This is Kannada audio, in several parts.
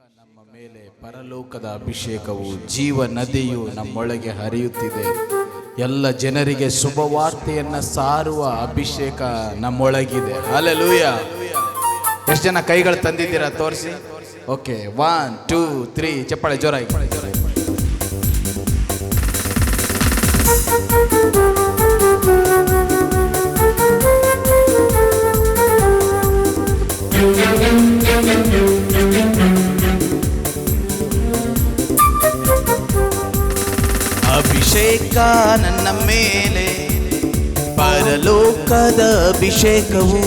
ನಮ್ಮ ಮೇಲೆ ಪರಲೋಕದ ಅಭಿಷೇಕವು ಜೀವ ನದಿಯು ನಮ್ಮೊಳಗೆ ಹರಿಯುತ್ತಿದೆ. ಎಲ್ಲ ಜನರಿಗೆ ಶುಭವಾರ್ತೆಯನ್ನ ಸಾರುವ ಅಭಿಷೇಕ ನಮ್ಮೊಳಗಿದೆ. ಹಲ್ಲೆಲೂಯಾ. ಎಷ್ಟು ಜನ ಕೈಗಳು ತಂದಿದ್ದೀರಾ ತೋರಿಸಿ. ಓಕೆ, 1 2 3 ಚಪ್ಪಾಳೆ ಜೋರಾಗಿ. ಅಭಿಷೇಕ ನನ್ನ ಮೇಲೆ, ಪರಲೋಕದ ಅಭಿಷೇಕವು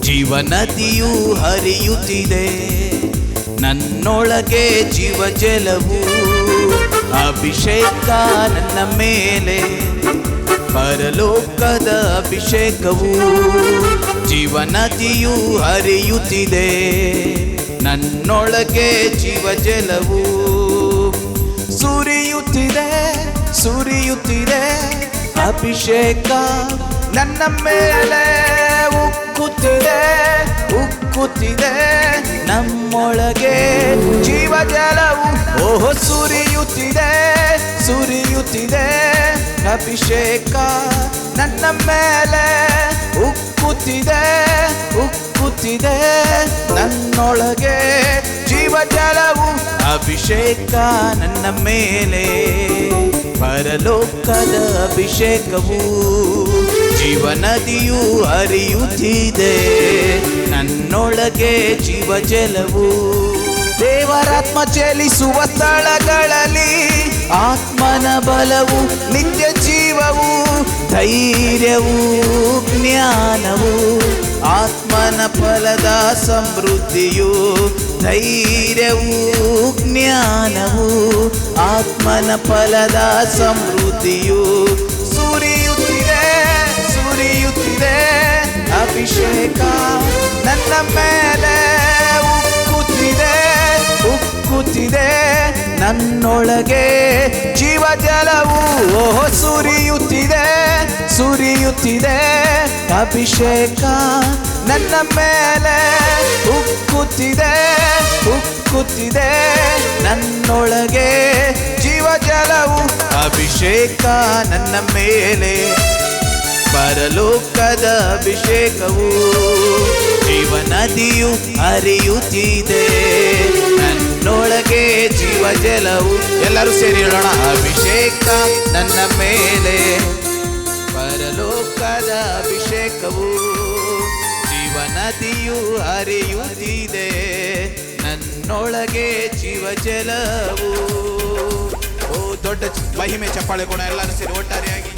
ಜೀವನದಿಯು ಹರಿಯುತ್ತಿದೆ. ನನ್ನೊಳಗೆ ಜೀವ ಜಲವು. ಅಭಿಷೇಕ ನನ್ನ ಮೇಲೆ, ಪರಲೋಕದ ಅಭಿಷೇಕವು ಜೀವನದಿಯು ಹರಿಯುತ್ತಿದೆ. ನನ್ನೊಳಗೆ ಜೀವ ಜಲವು ಸುರಿಯುತ್ತಿದೆ, ಸುರಿಯುತ್ತಿದೆ. ಅಭಿಷೇಕ ನನ್ನ ಮೇಲೆ ಉಕ್ಕುತ್ತಿದೆ, ಉಕ್ಕುತ್ತಿದೆ. ನಮ್ಮೊಳಗೆ ಜೀವ ಜಲವು ಓಹೋ ಸುರಿಯುತ್ತಿದೆ, ಸುರಿಯುತ್ತಿದೆ. ಅಭಿಷೇಕ ನನ್ನ ಮೇಲೆ ಉಕ್ಕುತ್ತಿದೆ, ಉಕ್ಕುತ್ತಿದೆ. ನನ್ನೊಳಗೆ ಜೀವ ಜಲವು. ಅಭಿಷೇಕ ನನ್ನ ಮೇಲೆ, ಪರಲೋಕದ ಅಭಿಷೇಕವು ಜೀವನದಿಯು ಹರಿಯುತ್ತಿದೆ. ನನ್ನೊಳಗೆ ಜೀವ ಜಲವು. ದೇವರಾತ್ಮ ಚಲಿಸುವ ಸ್ಥಳಗಳಲ್ಲಿ ಆತ್ಮನ ಬಲವು, ನಿತ್ಯ ಜೀವವು, ಧೈರ್ಯವು, ಜ್ಞಾನವು. ಆತ್ಮನ ಫಲದ ಸಮೃದ್ಧಿಯು, ಧೈರ್ಯವು, ಜ್ಞಾನವು. ಆತ್ಮನ ಫಲದ ಸಮೃದ್ಧಿಯು ಸುರಿಯುತ್ತಿದೆ, ಸುರಿಯುತ್ತಿದೆ. ಅಭಿಷೇಕ ನನ್ನ ಮೇಲೆ ಉಕ್ಕುತ್ತಿದೆ, ಉಕ್ಕುತ್ತಿದೆ. ನನ್ನೊಳಗೆ ಜೀವ ಜಲವು ಓಹೋ ಸುರಿಯುತ್ತಿದೆ, ಸುರಿಯುತ್ತಿದೆ. ಅಭಿಷೇಕ ನನ್ನ ಮೇಲೆ ಉಕ್ಕುತ್ತಿದೆ, ಉಕ್ಕುತ್ತಿದೆ. ನನ್ನೊಳಗೆ ಜೀವ ಜಲವು. ಅಭಿಷೇಕ ನನ್ನ ಮೇಲೆ, ಪರಲೋಕದ ಅಭಿಷೇಕವು ಜೀವನದಿಯು ಹರಿಯುತ್ತಿದೆ. ನನ್ನೊಳಗೆ ಜೀವ ಜಲವು. ಎಲ್ಲರೂ ಸೇರಿ ಹೇಳೋಣ. ಅಭಿಷೇಕ ನನ್ನ ಮೇಲೆ, ಪರಲೋಕದ ಅಭಿಷೇಕವು ಜೀವನದಿಯು ಹರಿಯುತ್ತಿದೆ. ನನ್ನೊಳಗೆ ಜೀವ ಜಲವು. ಓ ದೊಡ್ಡ ಮಹಿಮೆ ಚಪ್ಪಾಳೆ ಕೊಡ. ಎಲ್ಲರೂ ಸೇರಿ ಒಟ್ಟಾರೆಯಾಗಿ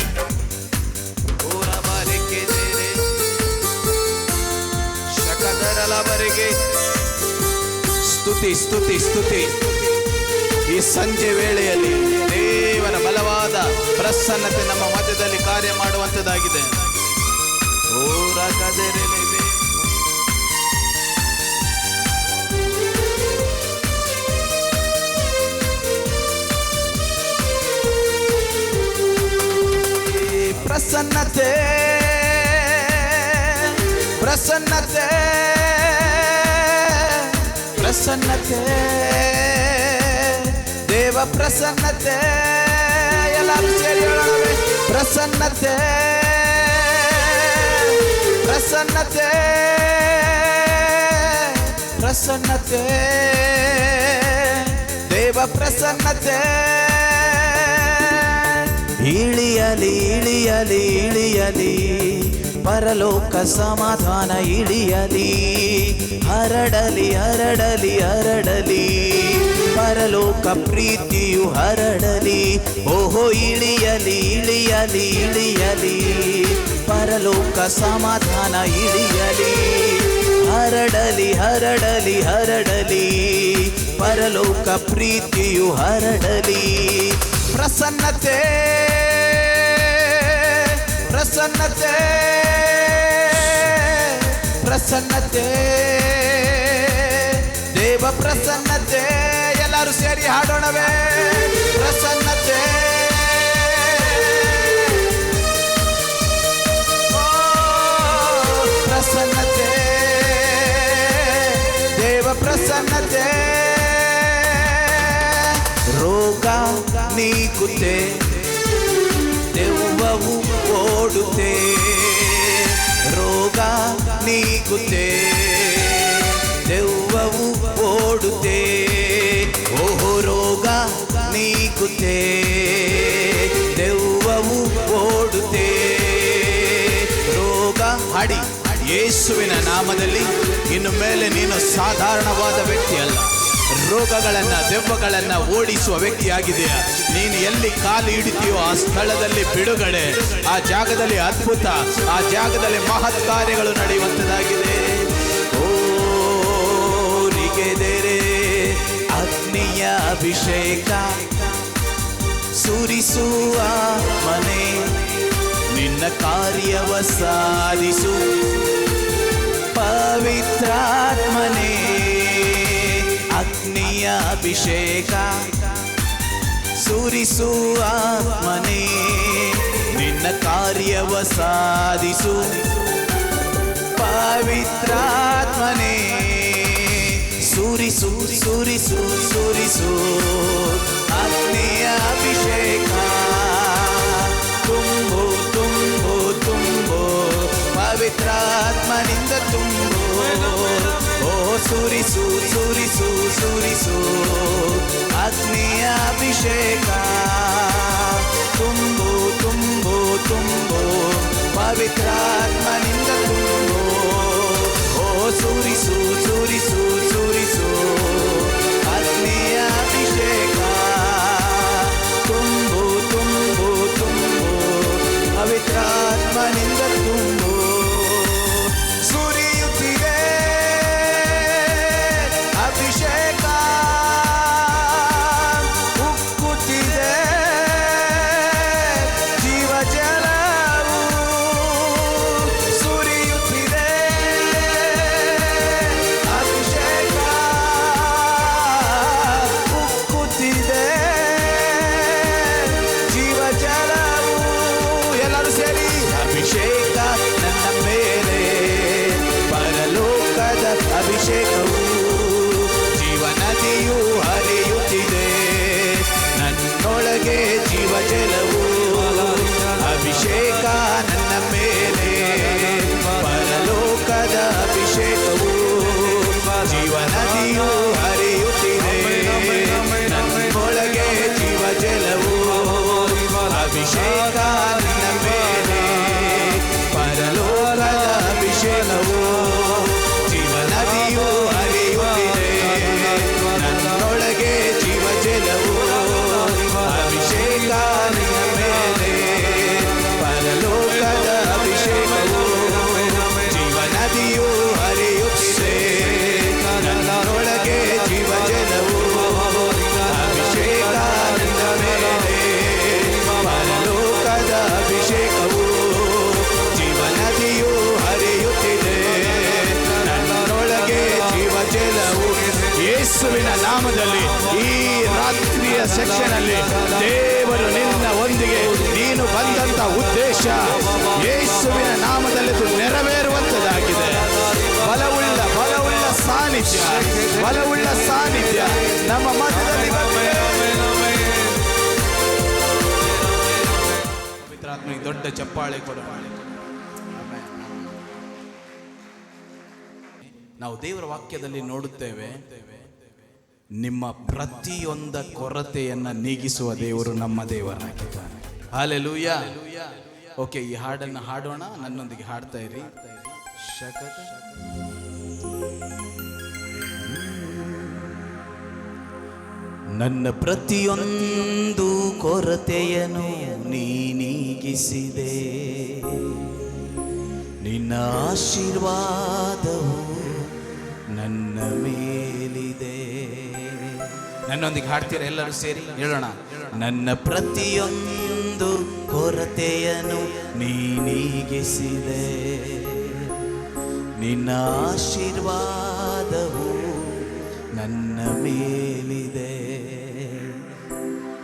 ಶಕದರಲವರೆಗೆ ಸ್ತುತಿ, ಸ್ತುತಿ, ಸ್ತುತಿ. ಈ ಸಂಜೆ ವೇಳೆಯಲ್ಲಿ ದೇವರ ಬಲವಾದ ಪ್ರಸನ್ನತೆ ನಮ್ಮ ಮಧ್ಯದಲ್ಲಿ ಕಾರ್ಯ ಮಾಡುವಂಥದ್ದಾಗಿದೆ. ಓ ರಗದೆರೆಲೆವೆ ಪ್ರಸನ್ನತೆ, ಪ್ರಸನ್ನತೆ, ಪ್ರಸನ್ನತೆ. ದೇವ ಪ್ರಸನ್ನತೆ. ಎಲ್ಲರೂ ಸೇರಿ ಹೇಳೋಣ. ಪ್ರಸನ್ನತೆ, ಪ್ರಸನ್ನತೆ, ಪ್ರಸನ್ನತೆ. ದೇವ ಪ್ರಸನ್ನತೆ. ಇಳಿಯಲಿ, ಇಳಿಯಲಿ, ಇಳಿಯಲಿ. ಪರಲೋಕ ಸಮಾಧಾನ ಇಳಿಯಲಿ. ಹರಡಲಿ, ಹರಡಲಿ, ಹರಡಲಿ. ಪರಲೋಕ ಪ್ರೀತಿಯು ಹರಡಲಿ. ಓಹೋ ಇಳಿಯಲಿ, ಇಳಿಯಲಿ, ಇಳಿಯಲಿ. ಪರಲೋಕ ಸಮಾಧಾನ ಇಳಿಯಲಿ. ಹರಡಲಿ, ಹರಡಲಿ, ಹರಡಲಿ. ಪರಲೋಕ ಪ್ರೀತಿಯು ಹರಡಲಿ. ಪ್ರಸನ್ನತೆ, ಪ್ರಸನ್ನತೆ, ಪ್ರಸನ್ನತೆ. ದೇವ ಪ್ರಸನ್ನತೆ. ಎಲ್ಲರೂ ಸೇರಿ ಹಾಡೋಣವೇ. ಪ್ರಸನ್ನತೆ, ಪ್ರಸನ್ನತೆ. ದೇವ ಪ್ರಸನ್ನತೆ. ನೀಗುತ್ತೆ, ದೆವ್ವವು ಓಡುತ್ತೆ. ರೋಗ ನೀಗುತ್ತೆ, ದೆವ್ವವು ಓಡುತ್ತೆ. ಓಹೋ ರೋಗ ನೀಗುತ್ತೆ, ದೆವ್ವವು ಓಡುತ್ತೆ. ರೋಗ ಹಾಡಿ ಯೇಸುವಿನ ನಾಮದಲ್ಲಿ ಇನ್ನು ಮೇಲೆ ನೀನು ಸಾಧಾರಣವಾದ ವ್ಯಕ್ತಿ ಅಲ್ಲ. ರೋಗಗಳನ್ನು ದೆವ್ವಗಳನ್ನು ಓಡಿಸುವ ವ್ಯಕ್ತಿಯಾಗಿದೆಯಾ. ನೀನು ಎಲ್ಲಿ ಕಾಲು ಹಿಡಿತೀಯೋ ಆ ಸ್ಥಳದಲ್ಲಿ ಬಿಡುಗಡೆ, ಆ ಜಾಗದಲ್ಲಿ ಅದ್ಭುತ, ಆ ಜಾಗದಲ್ಲಿ ಮಹತ್ ಕಾರ್ಯಗಳು ನಡೆಯುವಂಥದ್ದಾಗಿದೆ. ಓ ನಿಗೆದೆರೆ ಅಗ್ನಿಯ ಅಭಿಷೇಕ ಸುರಿಸುವ ಮನೆ, ನಿನ್ನ ಕಾರ್ಯವ ಸಾಧಿಸು ಪವಿತ್ರಾತ್ಮನೇ. ಅಗ್ನಿಯ ಅಭಿಷೇಕ ಸುರಿಸುವ ಆತ್ಮನೇ, ನಿನ್ನ ಕಾರ್ಯವ ಸಾಧಿಸು ಪವಿತ್ರಾತ್ಮನೇ. ಸುರಿಸು ಸುರಿಸು ಸುರಿಸು ಅಗ್ನಿಯ ಅಭಿಷೇಕ. ತುಂಬು ತುಂಬು ತುಂಬು ಪವಿತ್ರಾತ್ಮನಿಂದ ತುಂಬು. ಓ ಸುರಿಸು ಸುರಿಸು ಸುರಿಸು ಅಗ್ನಿಯ ಅಭಿಷೇಕ. ತುಂಬು ತುಂಬು ತುಂಬು ಪವಿತ್ರಾತ್ಮನಿಂದ ತುಂಬು. ಓ ಸುರಿಸು ಸುರಿಸು ಸುರಿಸು ಅಗ್ನಿಯ ಅಭಿಷೇಕ. ತುಂಬು ತುಂಬು ತುಂಬು ಪವಿತ್ರಾತ್ಮನಿಂದ ತುಂಬು. ಸುರಿಯುತ್ತಿದೆ ಅಭಿಷೇಕ, ಉಕ್ಕುತ್ತಿದೆ ಜೀವ ಜಲವು. ಸುರಿಯುತ್ತಿದೆ ಅಭಿಷೇಕ, ಉಕ್ಕುತ್ತಿದೆ ಜೀವ ಜಲವು. ಎಲ್ಲರೂ ಸೇರಿ ಅಭಿಷೇಕ ನನ್ನ ಮೇಲೆ, ಪರಲೋಕದ ಅಭಿಷೇಕವು. ಜೀವನದಿಯು ಹರಿಯುತ್ತಿದೆ ನನ್ನೊಳಗೆ ಜೀವ ಜಲವು. ಅಭಿಷೇಕ ನನ್ನ ಮೇಲೆ, ಪರಲೋಕದ ಅಭಿಷೇಕವು. ಜೀವನದಿಯು ಹರಿಯುತ್ತಿದೆ ನನ್ನೊಳಗೆ ಜೀವ ಜಲವು. ಅಭಿಷೇಕ ನನ್ನ ಮೇಲೆ, ಪರಲೋಕದ ಅಭಿಷೇಕವು. ಜೀವನದಿಯು ಹರಿಯುತ್ತಿದೆ ನನ್ನೊಳಗೆ ಜೀವ ಜಲವು. ಅಭಿಷೇಕ ನನ್ನ ಮೇಲೆ, ಪರಲೋಕದ ಅಭಿಷೇಕವು. ಜೀವನದಿಯು ಹರಿಯುತ್ತಿದೆ ನನ್ನೊಳಗೆ ಜೀವ ಜಲವು. ಅಭಿಷೇಕ ನನ್ನ ಮೇಲೆ, ಪರಲೋಕದ ಅಭಿಷೇಕವು. ಜೀವನದಿಯು ಹರಿಯುತ್ತಿದೆ ನನ್ನೊಳಗೆ ಜೀವ ಜಲವು. ಯೇಸುವಿನ ನಾಮದಲ್ಲಿ ಈ ರಾತ್ರಿಯ ಸೆಕ್ಷನ್ ಅಲ್ಲಿ ದೇವರು ನಿನ್ನ ಒಂದಿಗೆ ನೀನು ಬಂದಂತ ಉದ್ದೇಶ ಯೇಸುವಿನ ನಾಮದಲ್ಲಿ ನೆರವೇರುವಂತದ್ದಾಗಿದೆ. ಬಲವುಳ್ಳ ಬಲವುಳ್ಳ ಸಾನ್ನಿಧ್ಯ, ಬಲವುಳ್ಳ ಸಾನ್ನಿಧ್ಯ ನಮ್ಮ ಮಧ್ಯದಲ್ಲಿ ಪವಿತ್ರಾತ್ಮನಿಗೆ ದೊಡ್ಡ ಚಪ್ಪಾಳೆ ಕೊಡೋಣ. ನಾವು ದೇವರ ವಾಕ್ಯದಲ್ಲಿ ನೋಡುತ್ತೇವೆ, ನಿಮ್ಮ ಪ್ರತಿಯೊಂದ ಕೊರತೆಯನ್ನ ನೀಗಿಸುವ ದೇವರು ನಮ್ಮ ದೇವರಾಗಿದ್ದಾನೆ. ಹಲ್ಲೆಲೂಯಾ. ಓಕೆ, ಈ ಹಾಡನ್ನು ಹಾಡೋಣ, ನನ್ನೊಂದಿಗೆ ಹಾಡ್ತಾ ಇರಿ. ಶಕತ ನನ್ನ ಪ್ರತಿಯೊಂದು ಕೊರತೆಯನ್ನು ನೀಗಿಸಿದೆ, ನಿನ್ನ ಆಶೀರ್ವಾದವು ನನ್ನ ಮೇಲಿದೆ. ನನ್ನೊಂದಿಗೆ ಹಾಡ್ತೀರಾ ಎಲ್ಲರೂ ಸೇರಿ ಹೇಳೋಣ. ನನ್ನ ಪ್ರತಿಯೊಂದು ಕೊರತೆಯನ್ನು ನೀಗಿಸಿದೆ, ನಿನ್ನ ಆಶೀರ್ವಾದವು ನನ್ನ ಮೇಲಿದೆ.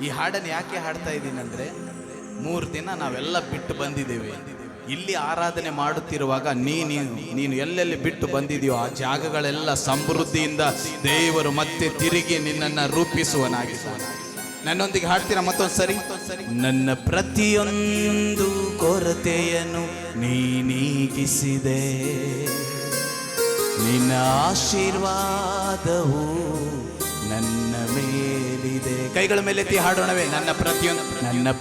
ಈ ಹಾಡನ್ನು ಯಾಕೆ ಹಾಡ್ತಾ ಇದ್ದೀನಂದ್ರೆ, 3 ದಿನ ನಾವೆಲ್ಲ ಬಿಟ್ಟು ಬಂದಿದ್ದೇವೆ. ಇಲ್ಲಿ ಆರಾಧನೆ ಮಾಡುತ್ತಿರುವಾಗ ನೀನು ಎಲ್ಲೆಲ್ಲಿ ಬಿಟ್ಟು ಬಂದಿದೆಯೋ ಆ ಜಾಗಗಳೆಲ್ಲ ಸಮೃದ್ಧಿಯಿಂದ ದೇವರು ಮತ್ತೆ ತಿರುಗಿ ನಿನ್ನನ್ನು ರೂಪಿಸುವನಾಗಿದ್ದಾನೆ. ನನ್ನೊಂದಿಗೆ ಹಾಡ್ತೀರಾ ಮತ್ತೊಂದು ಸರಿ? ನನ್ನ ಪ್ರತಿಯೊಂದು ಕೊರತೆಯನ್ನು ನೀ ನೀಗಿಸಿದೆ, ನಿನ್ನ ಆಶೀರ್ವಾದವು ನನ್ನ ಮೇಲಿದೆ. ಕೈಗಳ ಮೇಲೆತ್ತಿ ಹಾಡೋಣವೇ? ನನ್ನ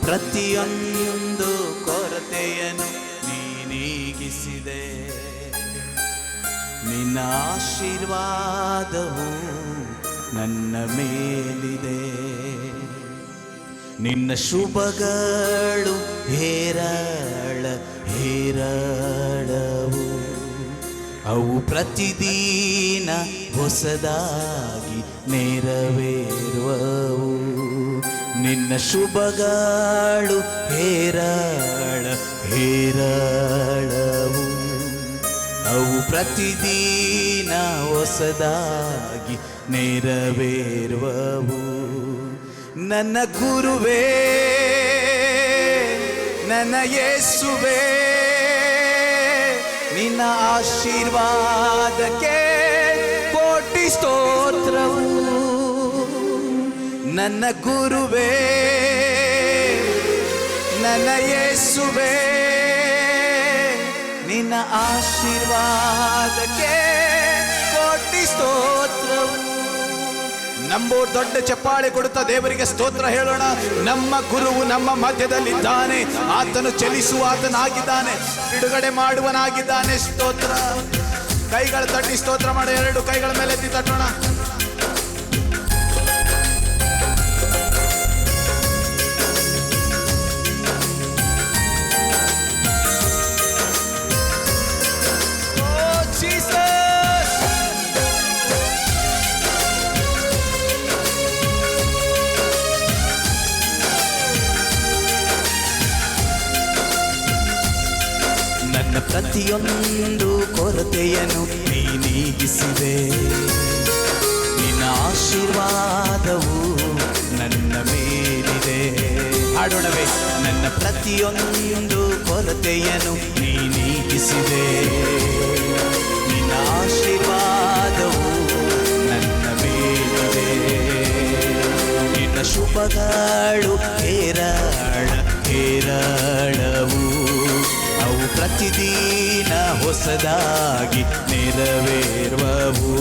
ಪ್ರತಿಯೊಂದು ಕೊರತೆಯನ್ನು ನೀ ನೀಗಿಸಿದೆ, ನಿನ್ನ ಆಶೀರ್ವಾದವು ನನ್ನ ಮೇಲಿದೆ. ನಿನ್ನ ಶುಭಗಳು ಹೇರಳ ಹೇರಳವು, ಅವು ಪ್ರತಿದಿನ ಹೊಸದಾಗಿ ನೆರವೇರುವವು. ನಿನ್ನ ಶುಭಗಳು ಹೇರಳ ಹೇರಳವು, ಅವು ಪ್ರತಿದಿನ ಹೊಸದಾಗಿ ನೆರವೇರುವವು. ನನ್ನ ಗುರುವೇ, ನನ್ನ ಯೇಸುವೇ, ನಿನ್ನ ಆಶೀರ್ವಾದಕ್ಕೆ ಕೋಟಿ ಸ್ತೋತ್ರವು. ನನ್ನ ಗುರುವೇ, ನನ್ನ ಯೇಸುವೇ, ನಿನ್ನ ಆಶೀರ್ವಾದಕ್ಕೆ ಕೋಟಿ ಸ್ತೋತ್ರವು. ನಂಬೋರು ದೊಡ್ಡ ಚಪ್ಪಾಳೆ ಕೊಡುತ್ತಾ ದೇವರಿಗೆ ಸ್ತೋತ್ರ ಹೇಳೋಣ. ನಮ್ಮ ಗುರುವು ನಮ್ಮ ಮಧ್ಯದಲ್ಲಿದ್ದಾನೆ, ಆತನು ಚಲಿಸುವ ಆತನಾಗಿದ್ದಾನೆ, ಬಿಡುಗಡೆ ಮಾಡುವನಾಗಿದ್ದಾನೆ. ಸ್ತೋತ್ರ. ಕೈಗಳ ತಟ್ಟಿ ಸ್ತೋತ್ರ ಮಾಡಿ, ಎರಡು ಕೈಗಳ ಮೇಲೆ ಎತ್ತಿ ತಟ್ಟೋಣ. ನನ್ನ ಪ್ರತಿಯೊಂದು ಕೊರತೆಯನ್ನು ನೀ ನೀಗಿಸಿದೆ, ನಿನ್ನ ಆಶೀರ್ವಾದವು ನನ್ನ ಮೇಲಿದೆ. ಹಾಡೋಣವೇ? ನನ್ನ ಪ್ರತಿಯೊಂದು ಕೊರತೆಯನ್ನು ನೀ ನೀಗಿಸಿದೆ, ನಿನ್ನ ಆಶೀರ್ವಾದವು ನನ್ನ ಮೇಲಿದೆ. ನಿನ್ನ ಶುಭಗಳು ಹೇರಳ ಹೇರಳವು, ಅವು ಪ್ರತಿದಿನ ಹೊಸದಾಗಿ ನೆರವೇರುವವು.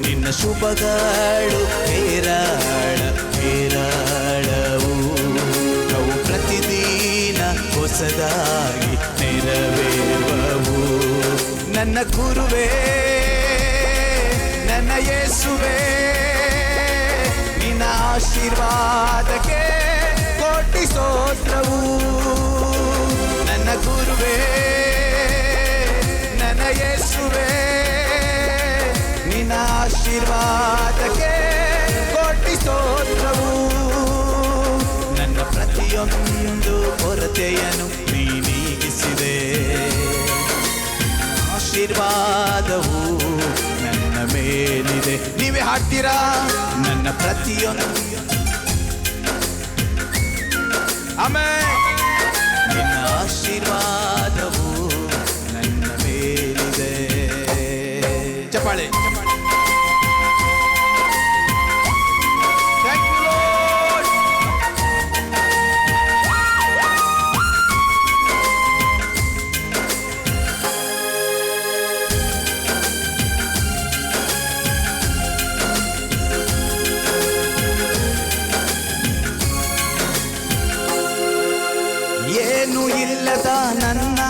ನಿನ್ನ ಶುಭಗಳು ಹೇರಳ ಹೇರಳವು, ಅವು ಪ್ರತಿದಿನ ಹೊಸದಾಗಿ ನೆರವೇರುವವು. ನನ್ನ ಗುರುವೇ, ನನ್ನ ಯೇಸುವೇ, ನಿನ್ನ ಆಶೀರ್ವಾದಕ್ಕೆ ಕೋಟಿ ಸ್ತೋತ್ರವು. ನನ್ನ ಗುರುವೇ, ನನ್ನ ಯೇಸುವೇ, ನಿನ್ನ ಆಶೀರ್ವಾದಕ್ಕೆ ಕೋಟಿ ಸ್ತೋತ್ರವು. ನನ್ನ ಪ್ರತಿಯೊಂದು ಕೊರತೆಯನ್ನು ನೀ ನೀಗಿಸಿದೆ, ಆಶೀರ್ವಾದವು ನನ್ನ ಮೇಲಿದೆ. ನೀವೇ ಹಾಡ್ತೀರಾ? ನನ್ನ ಪ್ರತಿಯೊಂದು ಆಮೆನ್. ನಿನ್ನ ಆಶೀರ್ವಾದವು ನನ್ನ ಮೇಲಿದೆ. ಚಪ್ಪಾಳೆ. Thank you, Lord. ಏನು ಇಲ್ಲದ ನನ್ನ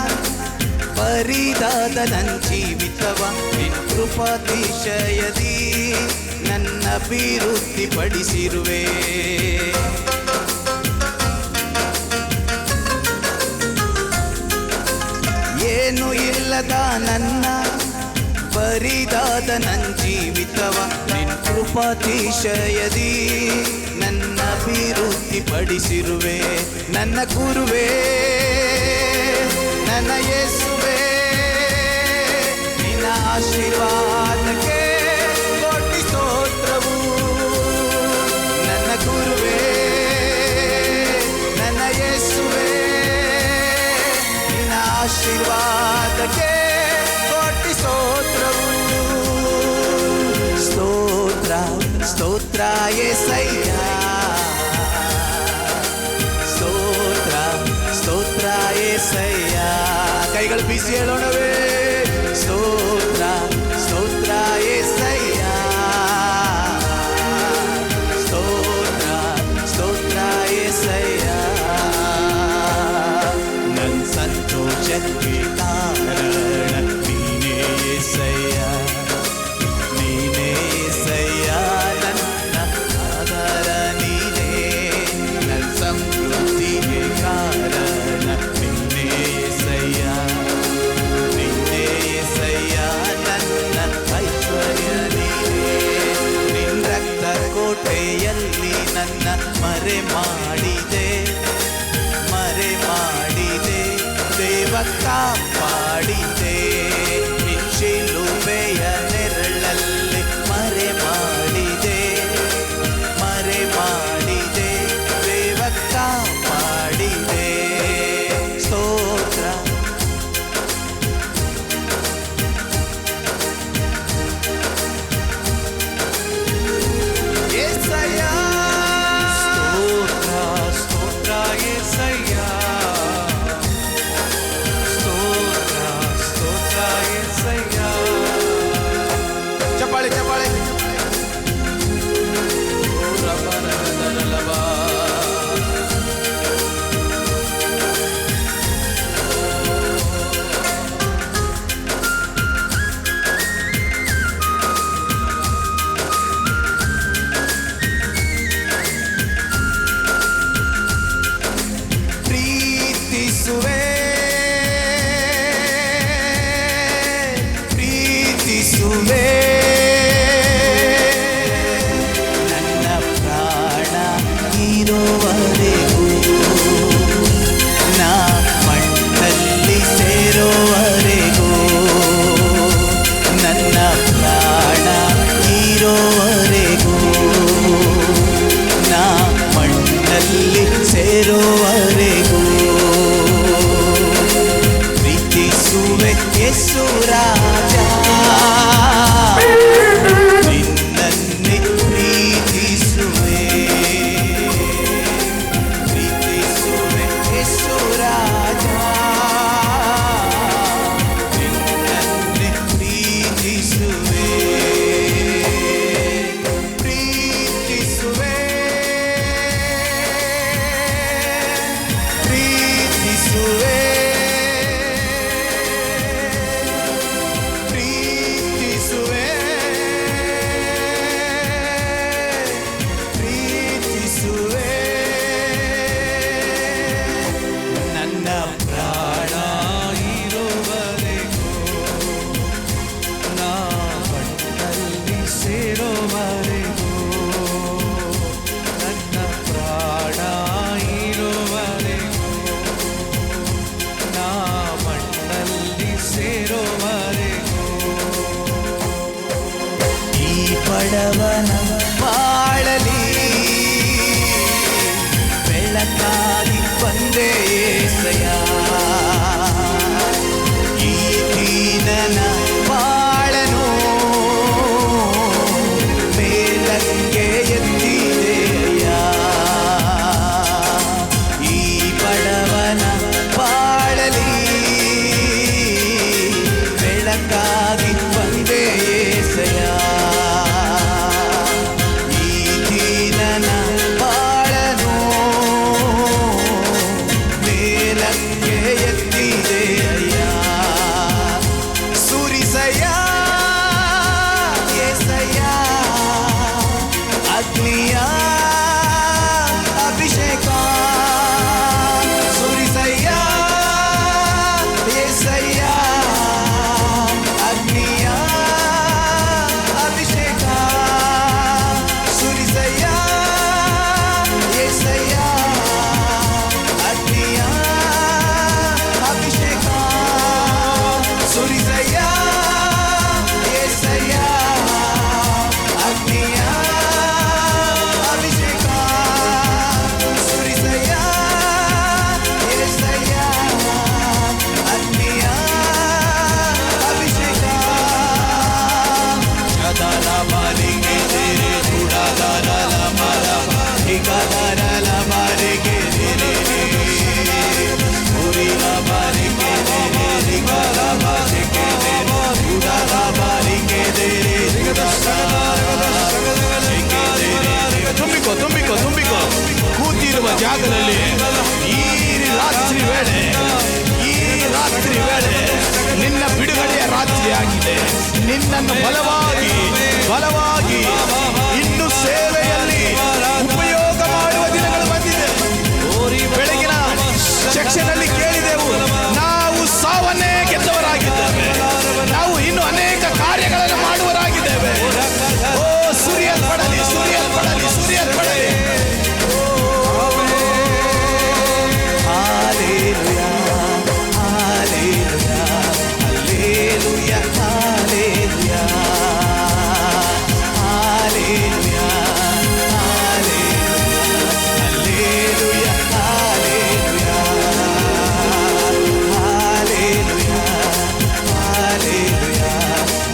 ಬರಿದಾದ ನನ್ನ ಜೀವಿತವ ನಿನ್ನ ಕೃಪಾತಿಶಯದಿ ನನ್ನ ಅಭಿವೃದ್ಧಿ ಪಡಿಸಿರುವೆ. ಏನು ಇಲ್ಲದ ನನ್ನ ಬರಿದಾದ ನನ್ನ ಜೀವಿತವ ನಿನ್ನ ಕೃಪಾತಿಶಯದಿ ನನ್ನ ಅಭಿವೃದ್ಧಿ ಪಡಿಸಿರುವೆ. ನನ್ನ ಗುರುವೇ, ನನ್ನ ಯೇಸುವೇ, ನಿನ್ನ ಆಶೀರ್ವಾದಕ್ಕೆ ಕೋಟಿ ಸ್ತೋತ್ರವು. ನನ್ನ ಗುರುವೇ, ನನ್ನ ಯೇಸುವೇ, ನಿನ್ನ ಆಶೀರ್ವಾದಕ್ಕೆ ಕೋಟಿ ಸ್ತೋತ್ರವು. ಸ್ತೋತ್ರ ಸ್ತೋತ್ರ యేసయ్యా, ಬೀಸಿ ಹೇಳೋಣವೇ. ಸ್ತೋತ್ರ ಸ್ತೋತ್ರ యేసయ్య, ಸ್ತೋತ್ರ ಸ್ತೋತ್ರ యేసయ్య. ನನ್ನ ಸಂತೋಷಕ್ಕೆ ಕಾರಣ ನೀನೇ యేసయ్య, ನೀನೇ యేసయ్య. ನನ್ನ ಆಧಾರ ನೀನೇ, ನನ್ನ ಸಮೃದ್ಧಿಗೆ ಕಾರಣ ನೀನೇ యేసయ్య, ನೀನೇ యేసయ్య. ನನ್ನ ಐಶ್ವರ್ಯ ನೀನೇ, ನಿನ್ನ ರಕ್ತ ಕೋಟೆಯಲ್ಲಿ ನನ್ನ ಮರೆ ಮಾಡಿದೆ, ಮರೆ ಮಾಡಿದೆ, ದೇವ ಕಾಪಾಡಿದೆ. ನಿನ್ನ ಶಿಲುಬೆಯ ನೆರಳಲ್ಲಿ ಮರೆ ಮಾಡಿದೆ, ಮರೆ ಮಾಡಿದೆ, ದೇವ ಕಾಪಾಡಿದೆ. ಸ್ತೋತ್ರ యేసయ్య, ಸ್ತೋತ್ರ ಸ್ತೋತ್ರ యేసయ్య, ಸ್ತೋತ್ರ ನಿನ್ನನ್ನು ಬಲವಾಗಿ ಬಲವಾಗಿ ಇನ್ನು ಸೇವೆಯಲ್ಲಿ ಉಪಯೋಗ ಮಾಡುವ ದಿನಗಳು ಬಂದಿದೆ. ಬೆಳಗಿನ ಸೆಕ್ಷನ್ ಅಲ್ಲಿ ಕೇಳಿದೆವು, ನಾವು ಸಾವನ್ನೇ ಗೆದ್ದವರಾಗಿದ್ದೇವೆ, ನಾವು ಇನ್ನು ಅನೇಕ ಕಾರ್ಯಗಳನ್ನು ಮಾಡುವರಾಗಿದ್ದೇವೆ. ಓ ಸುರಿಯಲ್ಪಡಲಿ ಸುರಿಯಲ್ಪಡಲಿ ಸುರಿಯಲ್ಪಡಲಿ. Hallelujah hallelujah hallelujah hallelujah hallelujah hallelujah hallelujah hallelujah hallelujah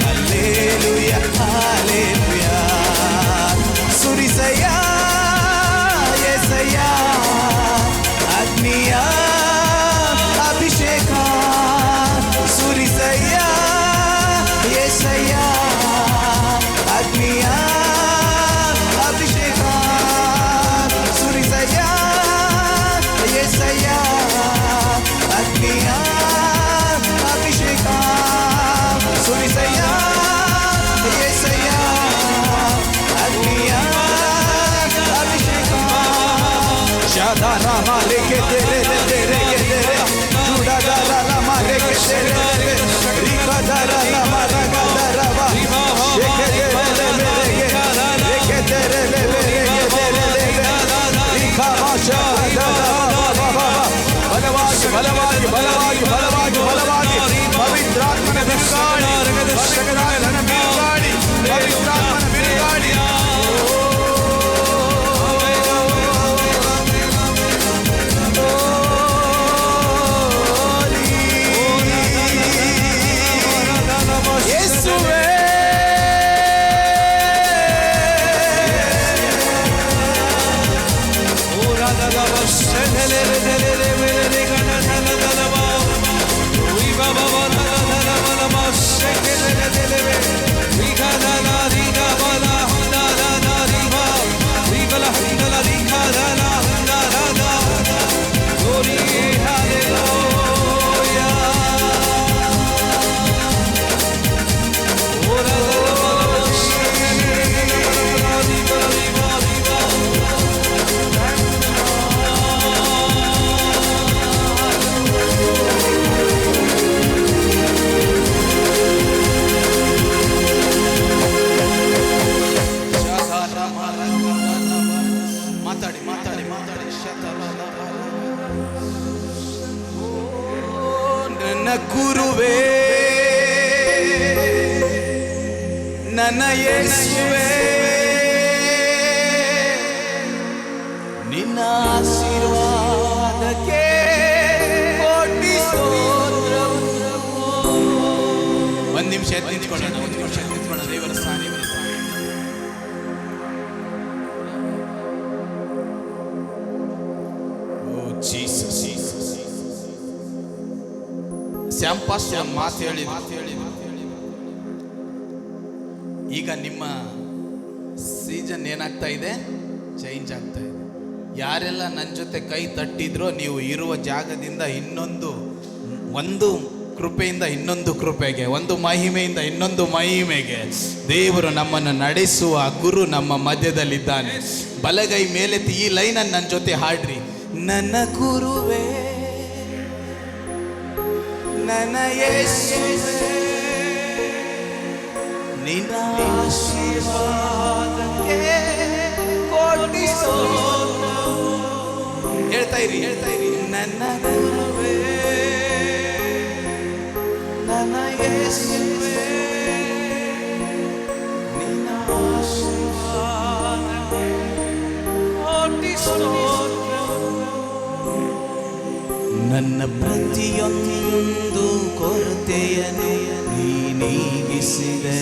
hallelujah hallelujah. ಸುರಿಸಯ್ಯ ಯೆಸಯ್ಯ ಅಗ್ನಿಯ ಅಭಿಷೇಕ, ಸುರಿಸಯ್ಯ ಯೆಸಯ್ಯ ಅಗ್ನಿಯ ಅಭಿಷೇಕ, ಸುರಿಸಯ್ಯ ಯೆಸಯ್ಯ ಅಗ್ನಿಯ ಅಭಿಷೇಕ, ಸುರಿಸಯ್ಯ ಯೆಸಯ್ಯ ಅಗ್ನಿಯ ಅಭಿಷೇಕ. ಶಾದಾನ ಮಾಲಿಕೆ ತೆರೆ ತೆರೆ ತೆರೆ ಜುಡಾದಾರ ಮಾಲಿಕೆ ತೆರೆ ತೆರೆ ರಿಕದಾರ ಮರಗದರವ ಶೇಕೆ ತೆರೆ ಮೇರೆಗೆ ರೇಕೆ ತೆರೆ ಮೇರೆಗೆ ತೆರೆ ರಿಕಾ ಮಾಶಾ ಬಲವಾಗಿ ಬಲವಾಗಿ ಬಲವಾಗಿ ಬಲವಾಗಿ ಬಲವಾಗಿ ಪವಿತ್ರಾತ್ಮನ ಬಿರುಗಾಳಿ ಪವಿತ್ರಾತ್ಮನ ಬಿರುಗಾಳಿ ಪವಿತ್ರಾತ್ಮನ ಬಿರುಗಾಳಿ. ಯೇಸುವೇ ಮಾತಾಡಿ ಮಾತಾಡಿ ಮಾತಾಡಿ. ನನ್ನ ಗುರುವೇ ನನ್ನ ಯೇಸುವೇ ನಿನ್ನ ಆಶೀರ್ವಾದಕ್ಕೆ ಕೋಟಿ ಸ್ತೋತ್ರವು. ಒಂದು ನಿಮಿಷ ಎದ್ದು ನಿಂತ್ಕೊಳ್ಳೋಣ, ಒಂದು ನಿಮಿಷ ಎದ್ದು ನಿಂತ್ಕೊಳ್ಳೋಣ. ದೇವರ ಸ್ಥಾನ ಶ್ಯಾಂಪಾಸ್ ಒಂದು ಮಾತು ಹೇಳಿ, ಈಗ ನಿಮ್ಮ ಸೀಸನ್ ಏನಾಗ್ತಾ ಇದೆ, ಚೇಂಜ್ ಆಗ್ತಾ ಇದೆ. ಯಾರೆಲ್ಲ ನನ್ನ ಜೊತೆ ಕೈ ತಟ್ಟಿದ್ರೋ ನೀವು ಇರುವ ಜಾಗದಿಂದ ಒಂದು ಕೃಪೆಯಿಂದ ಇನ್ನೊಂದು ಕೃಪೆಗೆ, ಒಂದು ಮಹಿಮೆಯಿಂದ ಇನ್ನೊಂದು ಮಹಿಮೆಗೆ ದೇವರು ನಮ್ಮನ್ನು ನಡೆಸುವ ಗುರು ನಮ್ಮ ಮಧ್ಯದಲ್ಲಿದ್ದಾನೆ. ಬಲಗೈ ಮೇಲೆತ್ತಿ ಈ ಲೈನನ್ನು ನನ್ನ ಜೊತೆ ಹಾಡ್ರಿ. ನನ್ನ ಗುರುವೇ ನನ್ನ ಯೇಸುವೇ ನಿನ್ನ ಆಶೀರ್ವಾದಕ್ಕೆ ಕೋಟಿ ಸ್ತೋತ್ರವು. ಹೇಳ್ತಾ ಇರಿ ನನ್ನ ಗುರುವೇ ನನ್ನ ಯೇಸುವೇ ನಿನ್ನ ಆಶೀರ್ವಾದಕ್ಕೆ ಕೋಟಿ ಸ್ತೋತ್ರವು. ನನ್ನ ಪ್ರತಿಯೊಂದು ಕೊರತೆಯನ್ನು ನೀಗಿಸಿದೆ,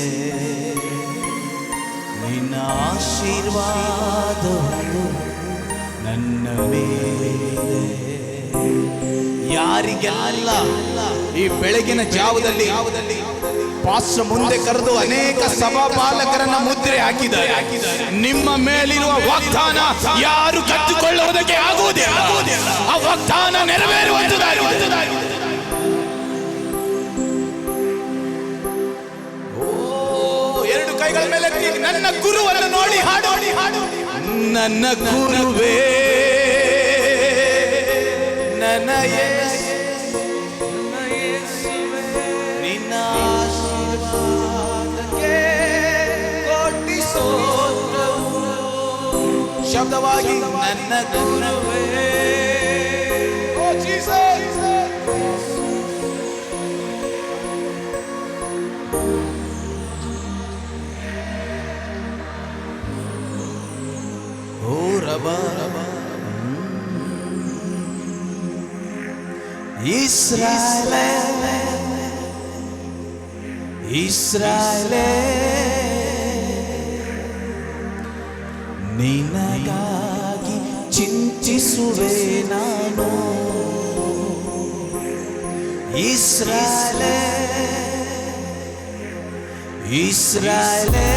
ನಿನ್ನ ಆಶೀರ್ವಾದವು ನನ್ನ ಮೇಲಿದೆ. ಯಾರಿಗೆಲ್ಲ ಈ ಬೆಳಗಿನ ಜಾವದಲ್ಲಿ ಪಾಸ್ಟರ್ ಮುಂದೆ ಕರೆದು ಅನೇಕ ಸಭಾಪಾಲಕರನ್ನ ಮುದ್ರೆ ಹಾಕಿದ್ದಾರೆ, ನಿಮ್ಮ ಮೇಲಿರುವ ವಾಗ್ದಾನ ಯಾರು ಕಟ್ಟಿಕೊಳ್ಳುವುದಕ್ಕೆ ಆಗುವುದಿಲ್ಲ. ಆ ವಾಗ್ದಾನ ನೆರವೇರುವಂತದಾಗಿದೆ. ಓ ಕೈಗಳ ಮೇಲೆ ಎತ್ತಿ ನನ್ನ ಗುರುವನ್ನು ನೋಡಿ ಹಾಡು. ನನ್ನ ಗುರುವೇ ನನ್ನ ನಿನ್ನ ಆಶೀರ್ವಾದಕ್ಕೆ ಕೋಟಿ ಸ್ತೋತ್ರವು. ಶಬ್ದವಾಗಿ ನನ್ನ ಗುರುವೇ. ಓ ಜೀಸಸ್, ಓ ರಬಾ ಇಸ್ರಾಯೇಲೇ ಇಸ್ರಾಯೇಲೇ ನಿನಗಾಗಿ ಚಿಂತಿಸುವೆ ನಾನು. ಇಸ್ರಾಯೇಲೇ ಇಸ್ರಾಯೇಲೇ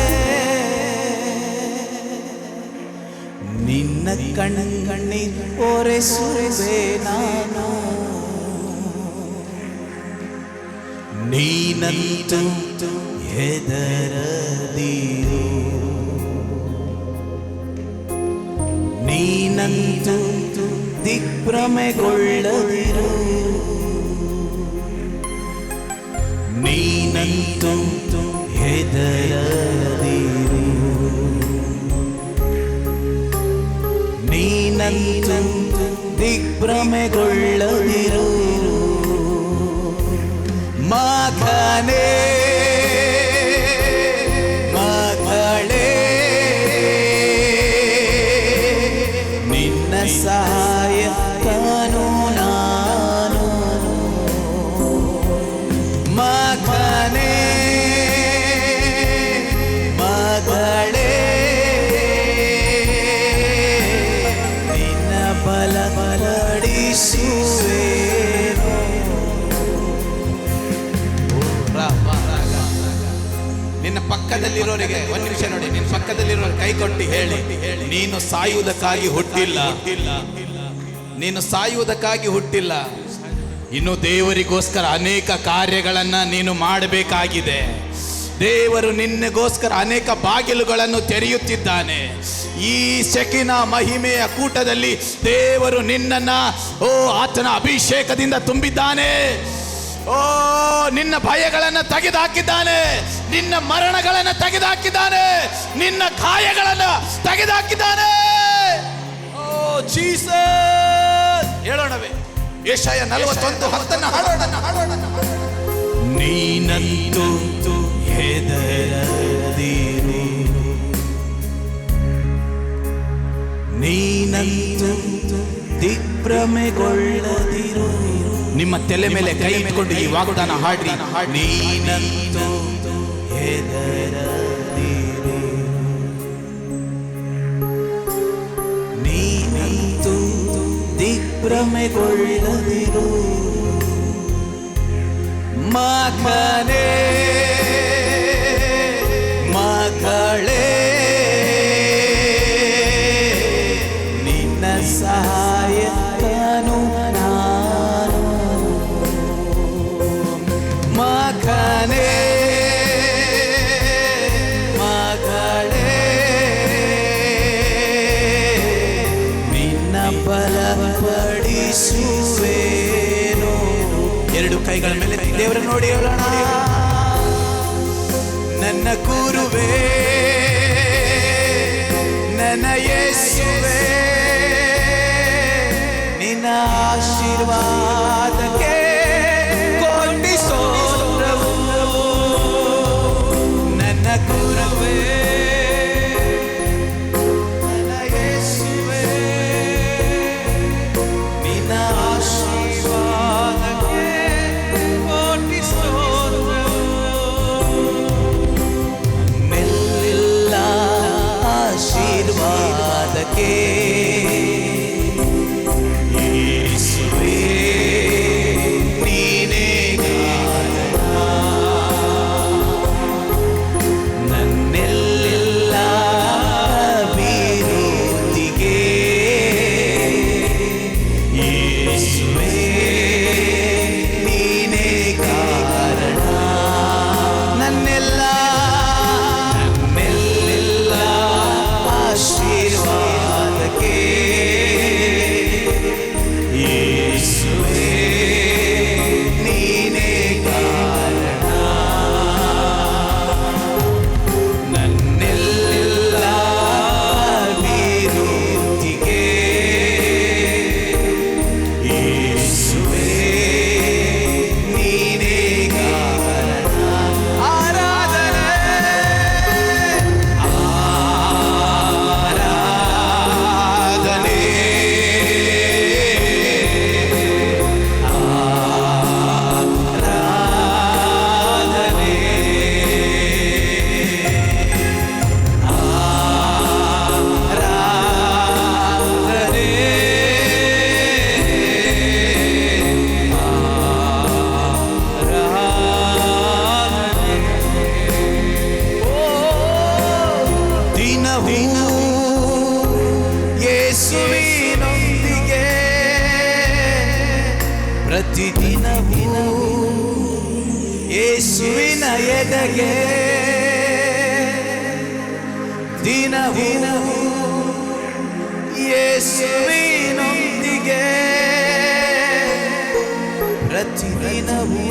ನಿನ್ನ ಕಣ್ಣೀರ್ ಒರೆಸುವೆ ನಾನು. ನೀನಂತೂ ಹೆದರದಿರು, ನೀನಂತೂ ದಿಗ್ಭ್ರಮೆಗೊಳ್ಳದಿರು, ನೀನಂತೂ ಹೆದರದಿರು, ನೀನಂತೂ ದಿಗ್ಭ್ರಮೆಗೊಳ್ಳದಿರು. ಮಗನೇ ಮಗಳೇ ನಿನ್ನ ಸಹಾಯಕನು ನಾನು. ಮಗನೇ ಮಗಳೇ ನಿನ್ನ ಬಲಪಡಿಸುವೆ. ನಿನ್ನ ಪಕ್ಕದಲ್ಲಿರೋರಿಗೆ ಒಂದು ನಿಮಿಷ ನೋಡಿ, ನಿನ್ನ ಪಕ್ಕದಲ್ಲಿರೋ ಕೈ ಕೊಟ್ಟು ಹೇಳಿ, ನೀನು ಸಾಯುವುದಕ್ಕಾಗಿ ಹುಟ್ಟಿಲ್ಲ, ನೀನು ಸಾಯುವುದಕ್ಕಾಗಿ ಹುಟ್ಟಿಲ್ಲ. ಇನ್ನು ದೇವರಿಗೋಸ್ಕರ ಅನೇಕ ಕಾರ್ಯಗಳನ್ನ ನೀನು ಮಾಡಬೇಕಾಗಿದೆ. ದೇವರು ನಿನ್ನಗೋಸ್ಕರ ಅನೇಕ ಬಾಗಿಲುಗಳನ್ನು ತೆರೆಯುತ್ತಿದ್ದಾನೆ. ಈ ಶೆಕಿನ ಮಹಿಮೆಯ ಕೂಟದಲ್ಲಿ ದೇವರು ನಿನ್ನನ್ನ ಆತನ ಅಭಿಷೇಕದಿಂದ ತುಂಬಿದ್ದಾನೆ. ನಿನ್ನ ಭಯಗಳನ್ನು ತೆಗೆದುಹಾಕಿದ್ದಾನೆ, ನಿನ್ನ ಮರಣಗಳನ್ನು ತೆಗೆದುಹಾಕಿದ್ದಾನೆ, ನಿನ್ನ ಗಾಯಗಳನ್ನು ತೆಗೆದುಹಾಕಿದ್ದಾನೆ. ಓ ಜೀಸಸ್, ಹೇಳೋಣವೇ ಯೆಶಾಯ 41:10 ಹಾಡೋಣ. ನೀನಂತೂ ಹೆದರದಿರು, ನೀನಂತೂ ದಿಗ್ಭ್ರಮೆಗೊಳ್ಳದಿರು. ನಿಮ್ಮ ತಲೆ ಮೇಲೆ ಕೈ ಇಟ್ಕೊಂಡು ಈ ವಾಗ್ದಾನ ಹಾಡ್ರಿ. ನೀನಂತೂ ಹೆದರದಿರು, ನೀನಂತೂ ದಿಗ್ಭ್ರಮೆಗೊಳ್ಳದಿರು. ಮಗನೇ ಮಗಳೇ ನಿನ್ನ ಸಹಾಯಕನು ನಾನು. ಮಗನೇ ಮಗಳೇ ನಿನ್ನ ಬಲಪಡಿಸುವೆನು. ಎರಡು ಕೈಗಳ ಮೇಲೆ ದೇವರ ನೋಡಿ ಹೇಳೋಣ. ನನ್ನ ಗುರುವೇ ನನ್ನ ಯೇಸುವೇ ನಿನ್ನ ಆಶೀರ್ವಾದಕ್ಕೆ ಕೋಟಿ ಸ್ತೋತ್ರವು. ನನ್ನ ಗುರುವೇ ನನ್ನ ಯೇಸುವೇ ನಿನ್ನ ಆಶೀರ್ವಾದಕ್ಕೆ ಕೋಟಿ ಸ್ತೋತ್ರವು. ನಿಲ್ಲ ಆಶೀರ್ವಾದಕ್ಕೆ ಪ್ರತಿದಿನವೂ ಯೇಸುವಿನ ಎದೆಗೆ ದಿನವೂ ಯೇಸುವಿನೊಂದಿಗೆ ಪ್ರತಿದಿನವೂ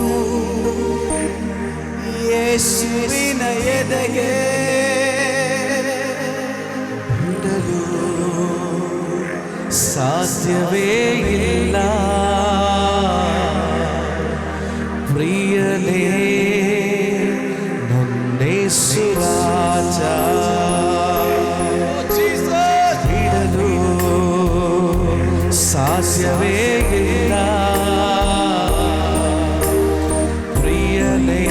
ಯೇಸುವಿನ ಎದೆಗೆ ಬಿಡಲು ಸಾಧ್ಯವೇ ಇಲ್ಲ ಪ್ರಿಯನೇ ನನ್ನೇಸು ರಾಜ ಬಿಡಲು ಸಾಧ್ಯವೇ ಇಲ್ಲ ಪ್ರಿಯನೇ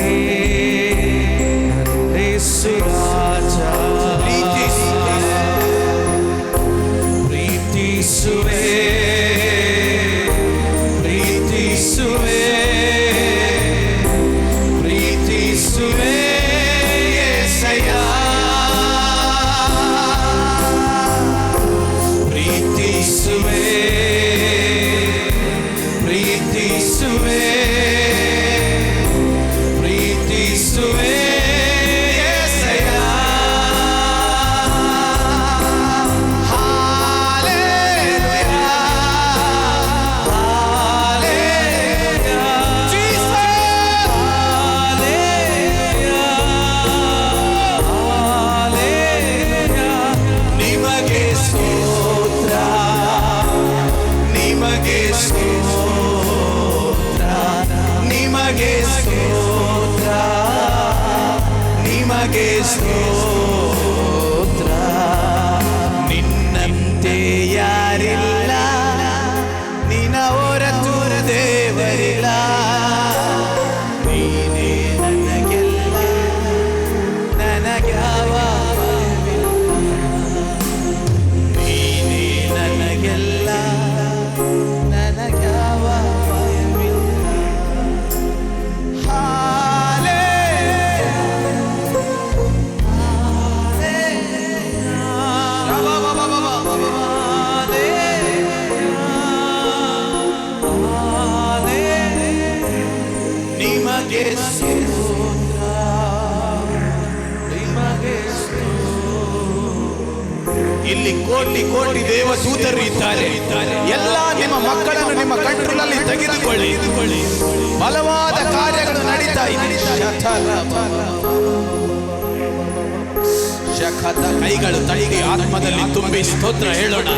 ನನ್ನೇಸು ರಾಜ ಪ್ರೀತಿಸುವೆ ಪ್ರೀತಿಸುವೆ ಪ್ರೀತಿಸುವೆ యేసయ్య ಪ್ರೀತಿಸುವೆ ಪ್ರೀತಿಸುವೆ ಪ್ರೀತಿಸುವೆ యేసయ్య ನಿಮಗೆ ಸ್ತೋತ್ರ ನಿನ್ನಂತೆ ಯಾರಿಲ್ಲ ನಿನ್ನ ಹೊರತು ದೇವರಿಲ್ಲ ನೀನೇ ನನಗೆಲ್ಲ ನನಗ್ಯಾವ ನೀನೇ ನನಗೆಲ್ಲ ನನಗ್ಯಾವ ಇಲ್ಲಿ ಕೋಟಿ ಕೋಟಿ ದೇವದೂತರು ಇದ್ದಾರೆ. ಎಲ್ಲ ನಿಮ್ಮ ಮಕ್ಕಳನ್ನು ನಿಮ್ಮ ಕಂಟ್ರೋಲಲ್ಲಿ ತೆಗೆದುಕೊಳ್ಳಿ. ಬಲವಾದ ಕಾರ್ಯಗಳು ನಡೀತಾ ಇದೆ. ಕೈಗಳು ತಳಿಗೆ ಆತ್ಮದಲ್ಲಿ ತುಂಬಿ ಸ್ತೋತ್ರ ಹೇಳೋಣ.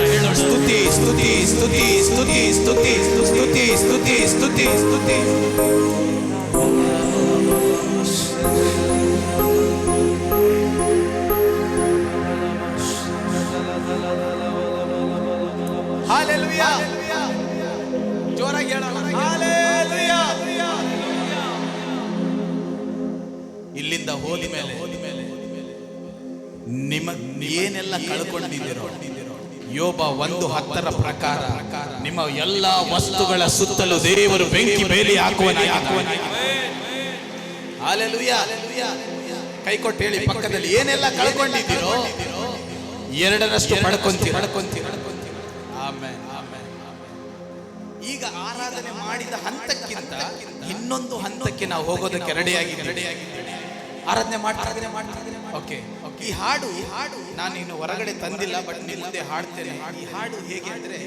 ಸ್ತುತಿ ಸ್ತುತಿ ಸ್ತುತಿ ಸ್ತುತಿ ಸ್ತುತಿ ಸ್ತುತಿ ಸ್ತುತಿ ಸ್ತುತಿ ಸ್ತುತಿ. ಹಾಲೆಲೂಯಾ. ಜೋರಾಗಿ ಹೇಳೋಣ. ಹಾಲೆಲೂಯಾ. ಇಲ್ಲಿಂದ ಹೋದ ಮೇಲೆ ಏನೆಲ್ಲ ಕಳ್ಕೊಂಡಿದ್ದೀರೋ, ಯೋಬ 1:10 ಪ್ರಕಾರ ನಿಮ್ಮ ಎಲ್ಲ ವಸ್ತುಗಳ ಸುತ್ತಲೂ ದೇವರು ಬೆಂಕಿ ಬೇಲಿ ಹಾಕುವನಾಗಿದ್ದಾನೆ. ಹಾಲೆಲೂಯಾ. ಕೈ ಕೊಟ್ಟು ಹೇಳಿ ಪಕ್ಕದಲ್ಲಿ, ಏನೆಲ್ಲ ಕಳ್ಕೊಂಡಿದ್ದೀರೋ 2ರಷ್ಟು ಪಡ್ಕೊಂತೀರ. ಆಮೆನ್. ಈಗ ಆರಾಧನೆ ಮಾಡಿದ ಹಂತಕ್ಕಿಂತ ಇನ್ನೊಂದು ಹಂತಕ್ಕೆ ನಾವು ಹೋಗೋದಕ್ಕೆ ರೆಡಿಯಾಗಿದ್ದೀವಿ. ಆರಾಧನೆ ಮಾಡ್ತಾ. ಓಕೆ, ಈ ಹಾಡು ನಾನು ಇನ್ನು ಹೊರಗಡೆ ತಂದಿಲ್ಲ, ಬಟ್ ನಿಮ್ಮ ಮುಂದೆ ಹಾಡ್ತೇನೆ. ಈ ಹಾಡು ಹೇಗೆ ಅಂದ್ರೆ,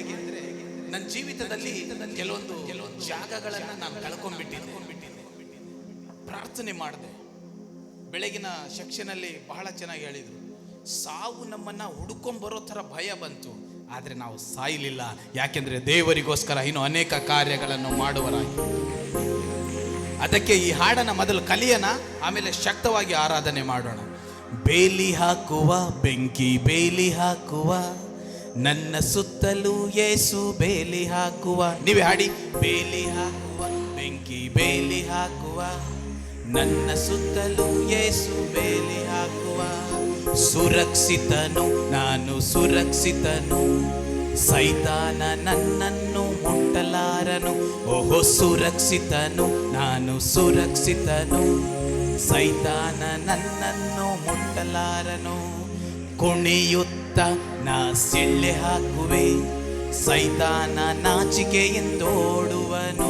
ನನ್ನ ಜೀವಿತದಲ್ಲಿ ಕೆಲವೊಂದು ಜಾಗಗಳನ್ನ ನಾನು ಕಳ್ಕೊಂಡ್ಬಿಟ್ಟಿದ್ದೆ. ಪ್ರಾರ್ಥನೆ ಮಾಡಿದೆ. ಬೆಳಗಿನ ಸೆಕ್ಷನಲ್ಲಿ ಬಹಳ ಚೆನ್ನಾಗಿ ಹೇಳಿದ್ರು, ಸಾವು ನಮ್ಮನ್ನ ಹುಡುಕೊಂಡ್ಬರೋ ಥರ ಭಯ ಬಂತು, ಆದರೆ ನಾವು ಸಾಯಲಿಲ್ಲ. ಯಾಕೆಂದ್ರೆ ದೇವರಿಗೋಸ್ಕರ ಇನ್ನು ಅನೇಕ ಕಾರ್ಯಗಳನ್ನು ಮಾಡುವರಾಗಿ. ಅದಕ್ಕೆ ಈ ಹಾಡನ್ನ ಮೊದಲು ಕಲಿಯೋಣ, ಆಮೇಲೆ ಶಕ್ತವಾಗಿ ಆರಾಧನೆ ಮಾಡೋಣ. ಬೇಲಿ ಹಾಕುವ ಬೆಂಕಿ ಬೇಲಿ ಹಾಕುವ, ನನ್ನ ಸುತ್ತಲೂ ಯೇಸು ಬೇಲಿ ಹಾಕುವ. ನೀವೇ ಹಾಡಿ. ಬೇಲಿ ಹಾಕುವ ಬೆಂಕಿ ಬೇಲಿ ಹಾಕುವ, ನನ್ನ ಸುತ್ತಲೂ ಯೇಸು ಬೇಲಿ ಹಾಕುವ. ಸುರಕ್ಷಿತನು ನಾನು ಸುರಕ್ಷಿತನು, ಸೈತಾನ ನನ್ನನ್ನು ಮುಟ್ಟಲಾರನು. ಓಹೋ ಸುರಕ್ಷಿತನು ನಾನು ಸುರಕ್ಷಿತನು, ಸೈತಾನ ನನ್ನನ್ನು ಮುಟ್ಟಲಾರನು. ಕುಣಿಯುತ್ತ ನಾ ಸಿಳ್ಳೆ ಹಾಕುವೆ, ಸೈತಾನ ನಾಚಿಕೆಯಿಂದೋಡುವನು.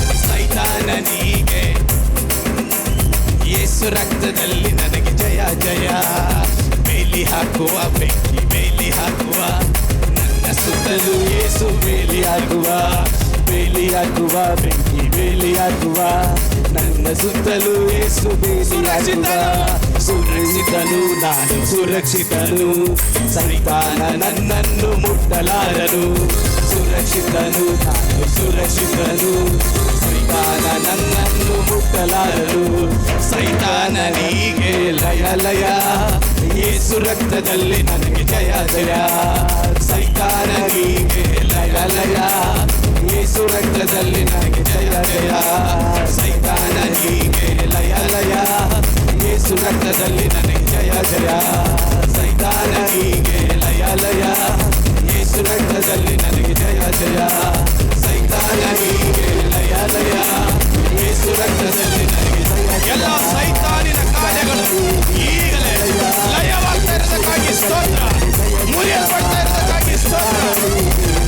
ಯೇಸು ರಕ್ತದಲ್ಲಿ ನನಗೆ ಜಯ ಜಯ. ಬೇಲಿ ಹಾಕುವ ಬೆಂಕಿ ಬೇಲಿ ಹಾಕುವ, ನನ್ನ ಸುತ್ತಲೂ ಯೇಸು ಬೇಲಿ ಹಾಕುವ. ಬೇಲಿ ಹಾಕುವ ಬೆಂಕಿ ಬೇಲಿ ಹಾಕುವ, ನನ್ನ ಸುತ್ತಲೂ ಯೇಸು ಬೇಲಿ ಹಾಕುವ. ಸುರಕ್ಷಿತನು ನಾನು ಸುರಕ್ಷಿತನು, ಸೈತಾನ ನನ್ನನ್ನು ಮುಟ್ಟಲಾರನು. ಸುರಕ್ಷಿತನು ನಾನು ಸುರಕ್ಷಿತನು, ಸೈತಾನ ನನ್ನನ್ನು ಮುಟ್ಟಲಾರನು. ಸೈತಾನನಿಗೆ ಲಯ ಲಯ, ಯೇಸು ರಕ್ತದಲ್ಲಿ ನನಗೆ ಜಯ ಜಯ. ಸೈತಾನನಿಗೆ ಲಯ ಲಯ, ಯೇಸು ರಕ್ತದಲ್ಲಿ ನನಗೆ ಜಯ ಜಯ. ಸೈತಾನನಿಗೆ ಲಯ ಲಯ, ಯೇಸು ರಕ್ತದಲ್ಲಿ ನನಗೆ ಜಯ ಜಯ. ಸೈತಾನನಿಗೆ ಲಯ ಲಯ, ಯೇಸು ರಕ್ತದಲ್ಲಿ ನನಗೆ ಜಯ ಜಯ. ಸೈತಾನನಿಗೆ ಲಯ ಲಯ, ಯೇಸು ರಕ್ತದಲ್ಲಿ ನನಗೆ ಜಯ ಜಯ. ಎಲ್ಲ ಸೈತಾನಿನ ಕಾರ್ಯಗಳು ಈಗಲೇ ಲಯವಾಗ್ತಾ ಇರೋದಕ್ಕಾಗಿ ಸ್ತೋತ್ರ, ಮುರಿಯಲ್ಪಡ್ತಾ ಇರೋದಕ್ಕಾಗಿ ಸ್ತೋತ್ರ,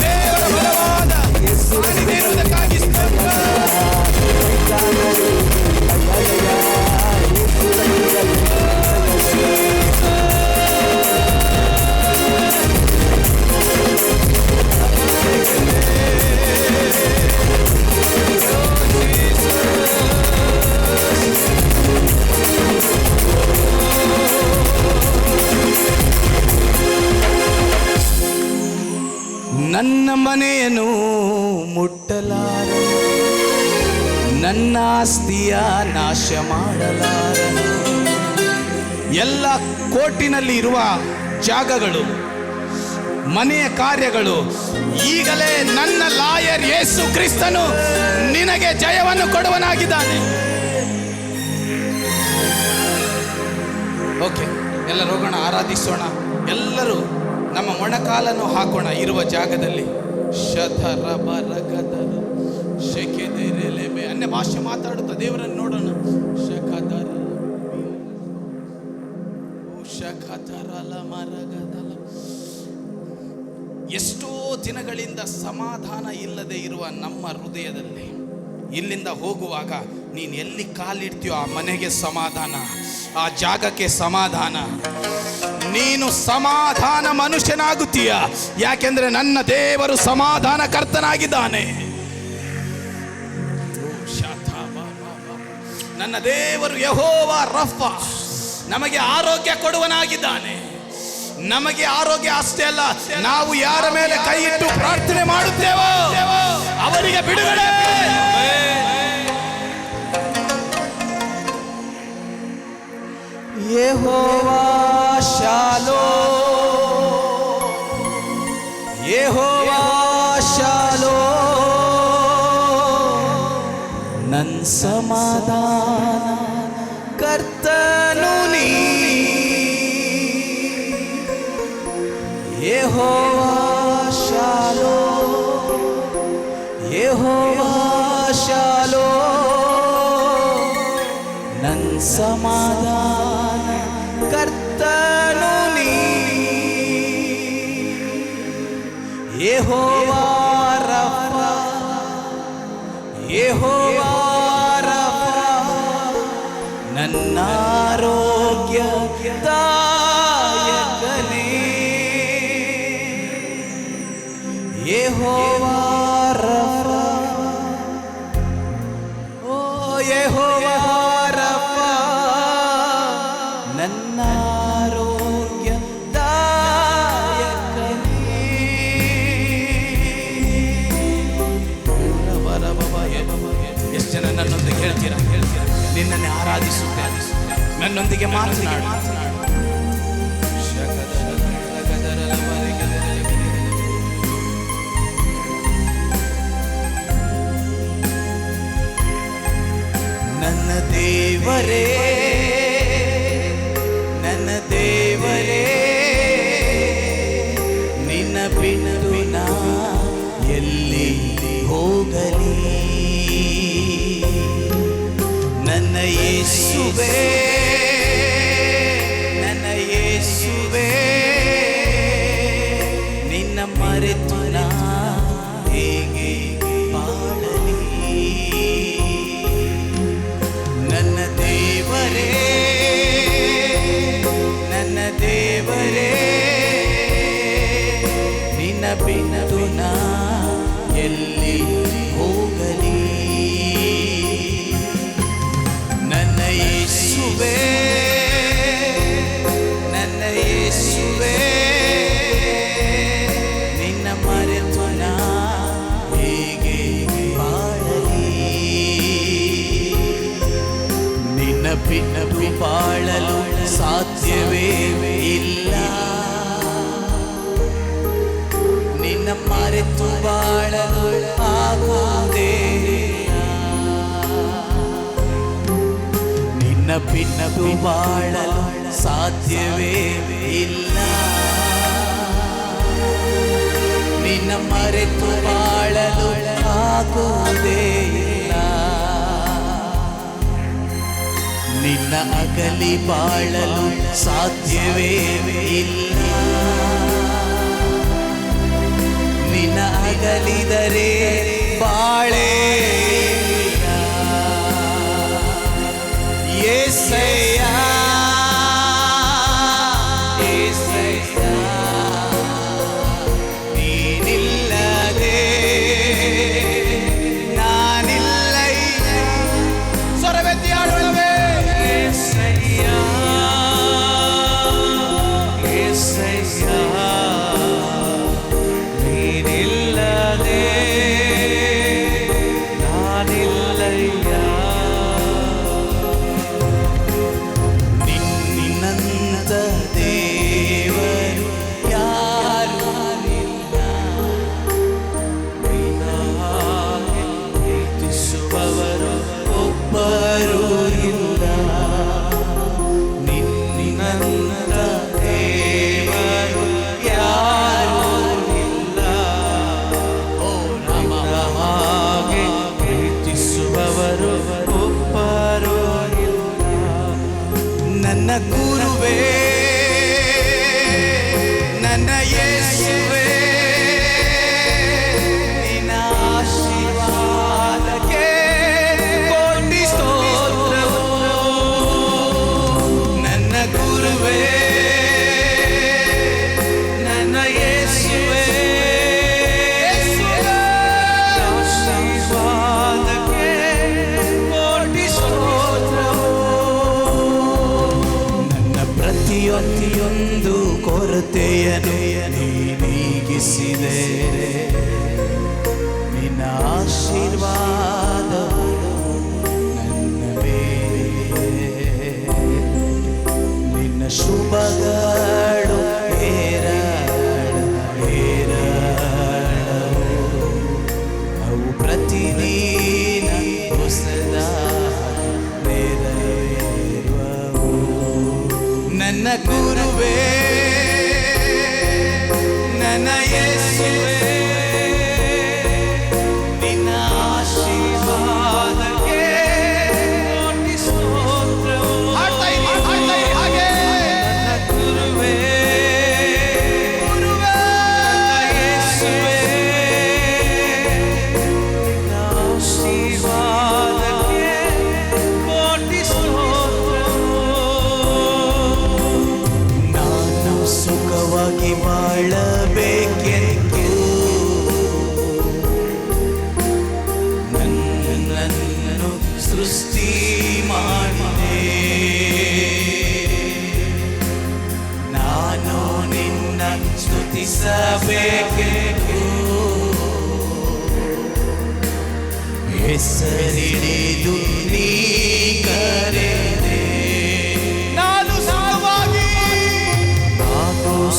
ದೇವರ ಬಲವಾದ ಸಾನ್ನಿಧ್ಯ ಇರುವುದಕ್ಕಾಗಿ ಸ್ತೋತ್ರ. ನನ್ನ ಮನೆಯನ್ನು ಮುಟ್ಟಲಾರನು, ನನ್ನ ಆಸ್ತಿಯ ನಾಶ ಮಾಡಲಾರನು. ಎಲ್ಲ ಕೋರ್ಟಿನಲ್ಲಿ ಇರುವ ಜಾಗಗಳು, ಮನೆಯ ಕಾರ್ಯಗಳು ಈಗಲೇ ನನ್ನ ಲಾಯರ್ ಯೇಸು ಕ್ರಿಸ್ತನು ನಿನಗೆ ಜಯವನ್ನು ಕೊಡುವನಾಗಿದ್ದಾನೆ. ಓಕೆ, ಎಲ್ಲರೂ ಹೋಗೋಣ, ಆರಾಧಿಸೋಣ. ಎಲ್ಲರೂ ನಮ್ಮ ಮೊಣಕಾಲನ್ನು ಹಾಕೋಣ ಇರುವ ಜಾಗದಲ್ಲಿ. ಅನ್ಯ ಭಾಷೆ ಮಾತಾಡುತ್ತಾ ದೇವರನ್ನು ನೋಡೋಣ. ಎಷ್ಟೋ ದಿನಗಳಿಂದ ಸಮಾಧಾನ ಇಲ್ಲದೆ ಇರುವ ನಮ್ಮ ಹೃದಯದಲ್ಲಿ ಇಲ್ಲಿಂದ ಹೋಗುವಾಗ ನೀನು ಎಲ್ಲಿ ಕಾಲಿಡ್ತೀಯೋ ಆ ಮನೆಗೆ ಸಮಾಧಾನ, ಆ ಜಾಗಕ್ಕೆ ಸಮಾಧಾನ. ನೀನು ಸಮಾಧಾನ ಮನುಷ್ಯನಾಗುತ್ತೀಯ, ಯಾಕೆಂದ್ರೆ ನನ್ನ ದೇವರು ಸಮಾಧಾನ ಕರ್ತನಾಗಿದ್ದಾನೆ. ನನ್ನ ದೇವರು ಯೆಹೋವ ರಫ, ನಮಗೆ ಆರೋಗ್ಯ ಕೊಡುವನಾಗಿದ್ದಾನೆ. ನಮಗೆ ಆರೋಗ್ಯ ಅಷ್ಟೇ ಅಲ್ಲ, ನಾವು ಯಾರ ಮೇಲೆ ಕೈ ಇಟ್ಟು ಪ್ರಾರ್ಥನೆ ಮಾಡುತ್ತೇವೋ ಅವರಿಗೆ ಬಿಡುಗಡೆ. ಯೆಹೋವಾ ಶಾಲೋಮ್, ಯೆಹೋವಾ ಶಾಲೋಮ್, ನನ್ನ ಸಮಾಧಾನ ಕರ್ತನು ನೀ. ಯೆಹೋವಾ ಶಾಲೋಮ್, ಯೆಹೋವಾ ಶಾಲೋಮ್, ನನ್ನ ಸಮಾಧಾನ ಕರ್ತನು ನೀ. ಯೆಹೋವಾ ರಫ, ಯೆಹೋವಾ ರಫ, ನನ್ನ ಆರೋಗ್ಯ ದಾಯಕನೇ. ಯೆಹೋವಾ ರಫ, ಓ ಯೆಹೋವಾ ರಫ, ನನ್ನ ಆರೋಗ್ಯ ದಾಯಕನೇ. ಎಷ್ಟು ಜನ ನನ್ನೊಂದಿಗೆ ಹೇಳ್ತೀರಾ? ನಿನ್ನನ್ನೇ ಆರಾಧಿಸುತ್ತೆ, ನನ್ನೊಂದಿಗೆ ಮಾತನಾಡು. ನನ್ನ ದೇವರೇ, ನನ್ನ ದೇವರೇ, ನಿನ್ನ ಬಿಟ್ಟು ನಾ ಎಲ್ಲಿ ಹೋಗಲಿ? ನನ್ನ ಯೇಸುವೇ, ನನ್ನ ಯೇಸುವೇ, ನಿನ್ನ ಮರೆತು ನಾ ಹೇಗೆ ಬಾಳಲಿ? ನನ್ನ ದೇವರೇ, ಬಿಟ್ಟು ನಾ ಎಲ್ಲಿ ಹೋಗಲಿ? ನನ್ನ ಯೇಸುವೇ, ನನ್ನ ಯೇಸುವೇ, ನಿನ್ನ ಮರೆತು ನಾ ಹೇಗೆ ಬಾಳಲಿ? ನಿನ್ನ ಬಿಟ್ಟು ಬಾಳಲು ಸಾಧ್ಯವೇ ಇಲ್ಲ, ನಿನ್ನ ಮರೆತು ಬಾಳಲು ಆಗುವುದೇ ಇಲ್ಲ. ನಿನ್ನ ಬಿಟ್ಟು ಬಾಳಲು ಸಾಧ್ಯವೇ ಇಲ್ಲ, ನಿನ್ನ ಮರೆತು ಬಾಳಲು ಆಗುವುದೇ ಇಲ್ಲ. ನಿನ್ನ ಅಗಲಿ ಬಾಳಲು ಸಾಧ್ಯವೇ ಇಲ್ಲ, ನಿನ್ನ ಅಗಲಿದರೆ ಬಾಳೇ ಇಲ್ಲ. యేసయ్య, యేసయ్య, ನೀನಿಲ್ಲದೆ ನಾನಿಲ್ಲಯ್ಯ. ಸ್ವರವೆತ್ತಿ ಹಾಡೋಣವೇ? యేసయ్య, యేసయ్య, ನೀನಿಲ್ಲದೆ ನಾನಿಲ್ಲಯ್ಯ. ನಿನ್ನಂತ ದೇವರು ಯಾರೂ ಇಲ್ಲ, ಪ್ರೀತಿಸುವವರು ಒಬ್ಬರೂ ಇಲ್ಲ. ನಿನ್ನಂತ ದೇವರು ಯಾರೂ ಇಲ್ಲ, ಓ ನಮಗೆ ಪ್ರೀತಿಸುವವರು ಒಬ್ಬರೂ ಇಲ್ಲ. ನನ್ನ ಗುರುವೇ, ನನ್ನ ಯೇಸುವೇ, ನಿನ್ನ ಆಶೀರ್ವಾದಕ್ಕೆ ಕೋಟಿ ಸ್ತೋತ್ರವು. ನನ್ನ ಗುರುವೇ, ನನ್ನ ಯೇಸುವೇ, ಆಶೀರ್ವಾದಕ್ಕೆ ಕೋಟಿ ಸ್ತೋತ್ರವು. ನನ್ನ ಪ್ರತಿಯೊಂದು ಕೊರತೆಯನ್ನು ನೀಗಿಸಿದೆ, ನಿನ್ನ ಆಶೀರ್ವಾದವು ನನ್ನ ಮೇಲೆ. ನಿನ್ನ ಶುಭಗಳು ಹೇರಳವು, ಅವು ಪ್ರತಿದಿನ ಹೊಸದಾಗಿ ನೆರವೇರುವವು. ನನ್ನ ಗುರುವೇ, ನನ್ನ ಯೇಸುವೇ, ನಿನ್ನ ಆಶೀರ್ವಾದಕ್ಕೆ ಕೋಟಿ ಸ್ತೋತ್ರವು. ನನ್ನ ಗುರುವೇ, ನನ್ನ ಯೇಸುವೇ, ನಿನ್ನ ಆಶೀರ್ವಾದಕ್ಕೆ ಕೋಟಿ ಸ್ತೋತ್ರವು. ನಾನು ಸುಖವಾಗಿ ಬಾಳಬೇಕೆಂದು ನನ್ನನ್ನು ಸೃಷ್ಟಿ ಮಾಡಿದೆ. ನಾನು ನಿನ್ನ ಸ್ತುತಿಸಬೇಕೆಂದು ಹೆಸರಿಡಿದು ನೀ ಕರೆದೆ. ನಾನು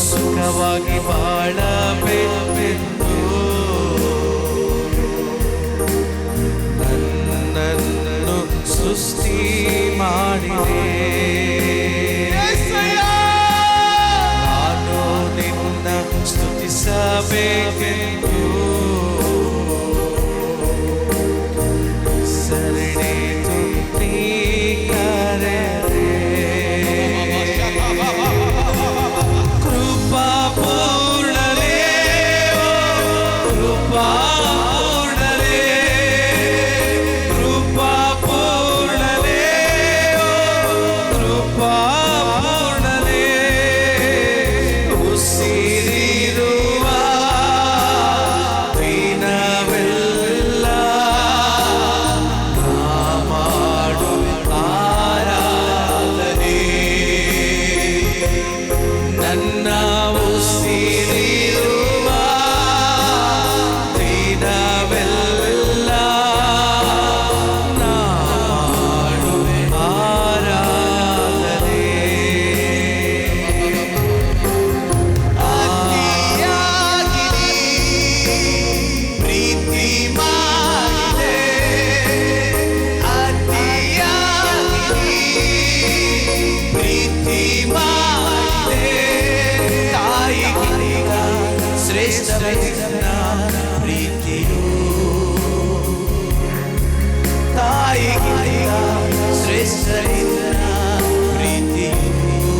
ಸುಖವಾಗಿ ಬಾಳಬೇಕೆಂದು ನನ್ನನ್ನು ಸೃಷ್ಟಿ ಮಾಡಿದೆ. ನಾನು ನಿನ್ನ ಸ್ತುತಿಸಬೇಕೆಂದು ಸರಣಿತು ನೀ ಕರೆದೆ. ಕೃಪಾ ಪೂರ್ಣರೇ, ಕೃಪಾ ಪೂರ್ಣರೇ, ಕೃಪಾ ಪೂರ್ಣರೇ, ಕೃಪಾ ಪೂರ್ಣರೇ, ಉಸಿರಿರುವ ಶ್ರೇಷ್ಠವೆನ್ನ ಪ್ರೀತಿಯು ತಾಯಿಗಿಂತ ಶ್ರೇಷ್ಠವೆನ್ನ ಪ್ರೀತಿಯು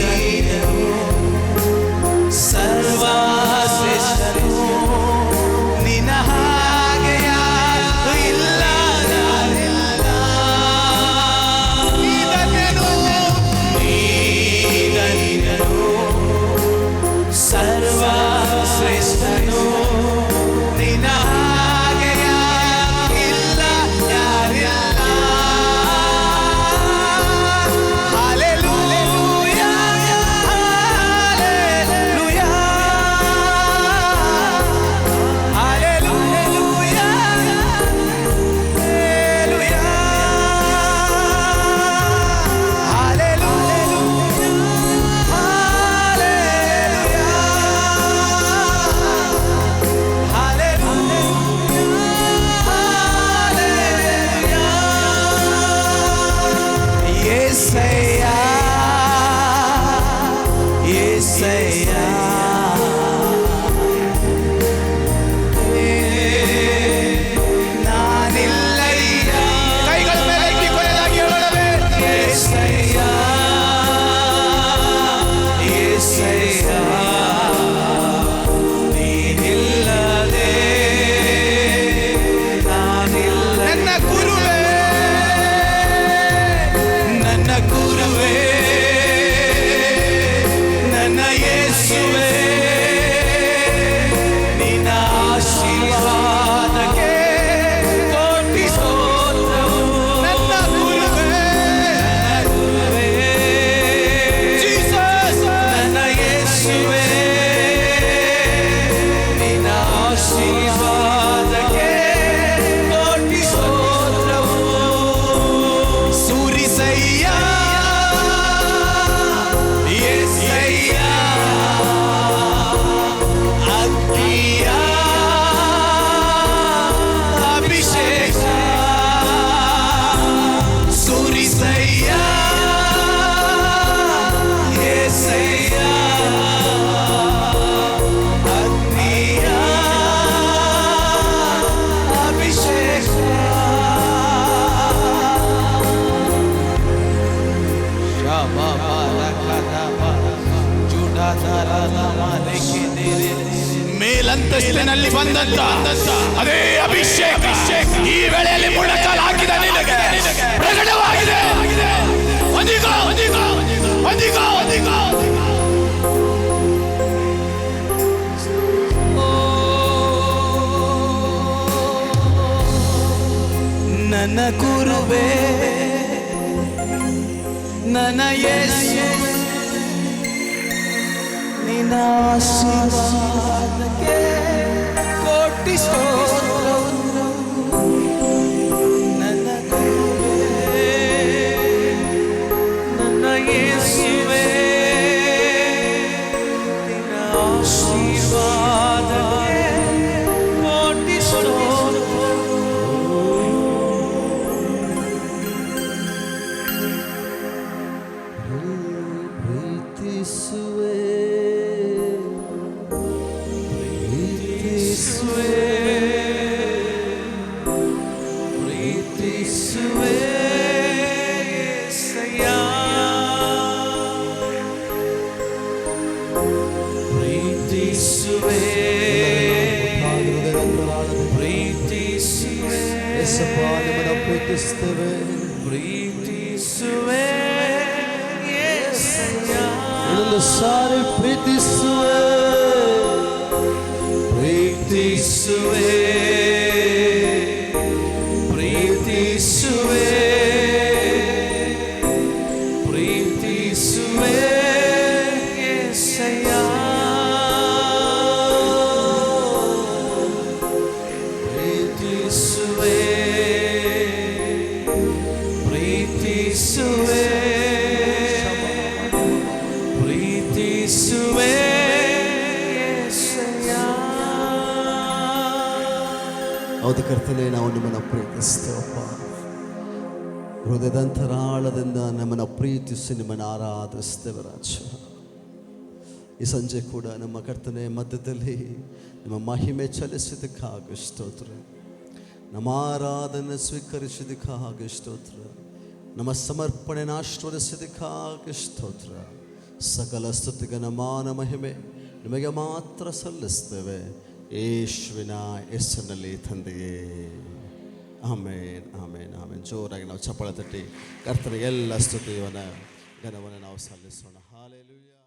ನೀನು ಸರ್ವ ಶ್ರೇಷ್ಠನು ನಿನ್ನ ಹಾಗೆ ಯಾರು ಇಲ್ಲ ಸರ್ವ ಶ್ರೇಷ್ಠನು ನಿನ್ನ ಹಾಗೆ ಇಲ್ಲ ಯಾರಿಲ್ಲ. ಹಲ್ಲೆಲೂಯಾ ಹಲ್ಲೆಲೂಯಾ ಹಲ್ಲೆಲೂಯಾ ಮೇಲಂತಸ್ತಿನಲ್ಲಿ ಬಂದಂತ ಅದೇ ಅಭಿಷೇಕ ಈ ವೇಳೆಯಲ್ಲಿ ಮುಣಕಾಲು ಹಾಕಿದ ನಿನಗೆ ಪ್ರಕಟವಾಗಿದೆ. ಒಂದಿಗೋ ಒಂದಿಗೋ ಒಂದಿಗೋ ಒಂದಿಗೋ ನನ್ನ ಗುರುವೇ ನನ್ನ ಯೇಸು ನಿನ್ನ ಆಶೀರ್ವಾದಕ್ಕೆ ಕೋಟಿ ಸ್ತೋತ್ರವನ್ನು. ನನ್ನ ಗುರುವೇ ನನ್ನ ಯೇಸುವೇ ನಿನ್ನ ಆಶೀರ್ವಾದಕ್ಕೆ ಕೋಟಿ ಸ್ತೋತ್ರವನ್ನು. ಪ್ರೀತಿಸುವೆ ಪ್ರೀತಿಸುವೆ యేసయ్యಾ ಪ್ರೀತಿಸುವೆ ಪ್ರೀತಿಸುವೆ యేసప్పా ನಿಮ್ಮನ್ನು ಪ್ರೀತಿಸುತ್ತೇವೆ ಪ್ರೀತಿಸುವೆ యేసయ్ಯಾ ಇನ್ನೊಂದು ಸಾರಿ ಪ್ರೀತಿಸುವೆ ಪ್ರೀತಿಸುವೆ ಪ್ರೀತಿಸುವೆ ಪ್ರೀತಿಸುವೆ యేసయ్ಯಾ ಪ್ರೀತಿಸುವೆ ಪ್ರೀತಿಸುವೆ ಪ್ರೀತಿಸುವೆ యేసయ్ಯಾ. ಹೌದು ಕರ್ತನೇ, ನಾವು ನಿಮ್ಮನ್ನು ಪ್ರೀತಿಸ್ತೇವಪ್ಪ. ಹೃದಯದಂತರಾಳದಿಂದ ನಮ್ಮನ್ನು ಪ್ರೀತಿಸಿ ನಿಮ್ಮನ್ನು ಆರಾಧಿಸ್ತೇವೆ ರಾಜ. ಈ ಸಂಜೆ ಕೂಡ ನಮ್ಮ ಕರ್ತನೆ ಮಧ್ಯದಲ್ಲಿ ನಿಮ್ಮ ಮಹಿಮೆ ಚಲಿಸಿದಕ್ಕಾಗಿ ಸ್ತೋತ್ರ. ನಮ್ಮ ಆರಾಧನೆ ಸ್ವೀಕರಿಸಿದಕ್ಕಾಗಿ ಸ್ತೋತ್ರ. ನಮ್ಮ ಸಮರ್ಪಣೆಯನ್ನು ಆಶೀರ್ವದಿಸಿದಕ್ಕಾಗಿ ಸ್ತೋತ್ರ. ಸಕಲ ಸ್ತುತಿಗೆ ಮಾನ ಮಹಿಮೆ ನಿಮಗೆ ಮಾತ್ರ ಸಲ್ಲಿಸ್ತೇವೆ, ಯೇಸುವಿನ ಹೆಸರಿನಲ್ಲಿ ತಂದೆಯೇ. ಆಮೇನ್, ಆಮೇನ್, ಆಮೇನ್. ಜೋರಾಗಿ ನಾವು ಚಪ್ಪಾಳೆ ತಟ್ಟಿ ಕರ್ತನಿಗೆ ಎಲ್ಲ ಸ್ತುತಿಯನ್ನು ಘನವನ್ನು ನಾವು ಸಲ್ಲಿಸೋಣ. ಹಾಲೆಲೂಯಾ.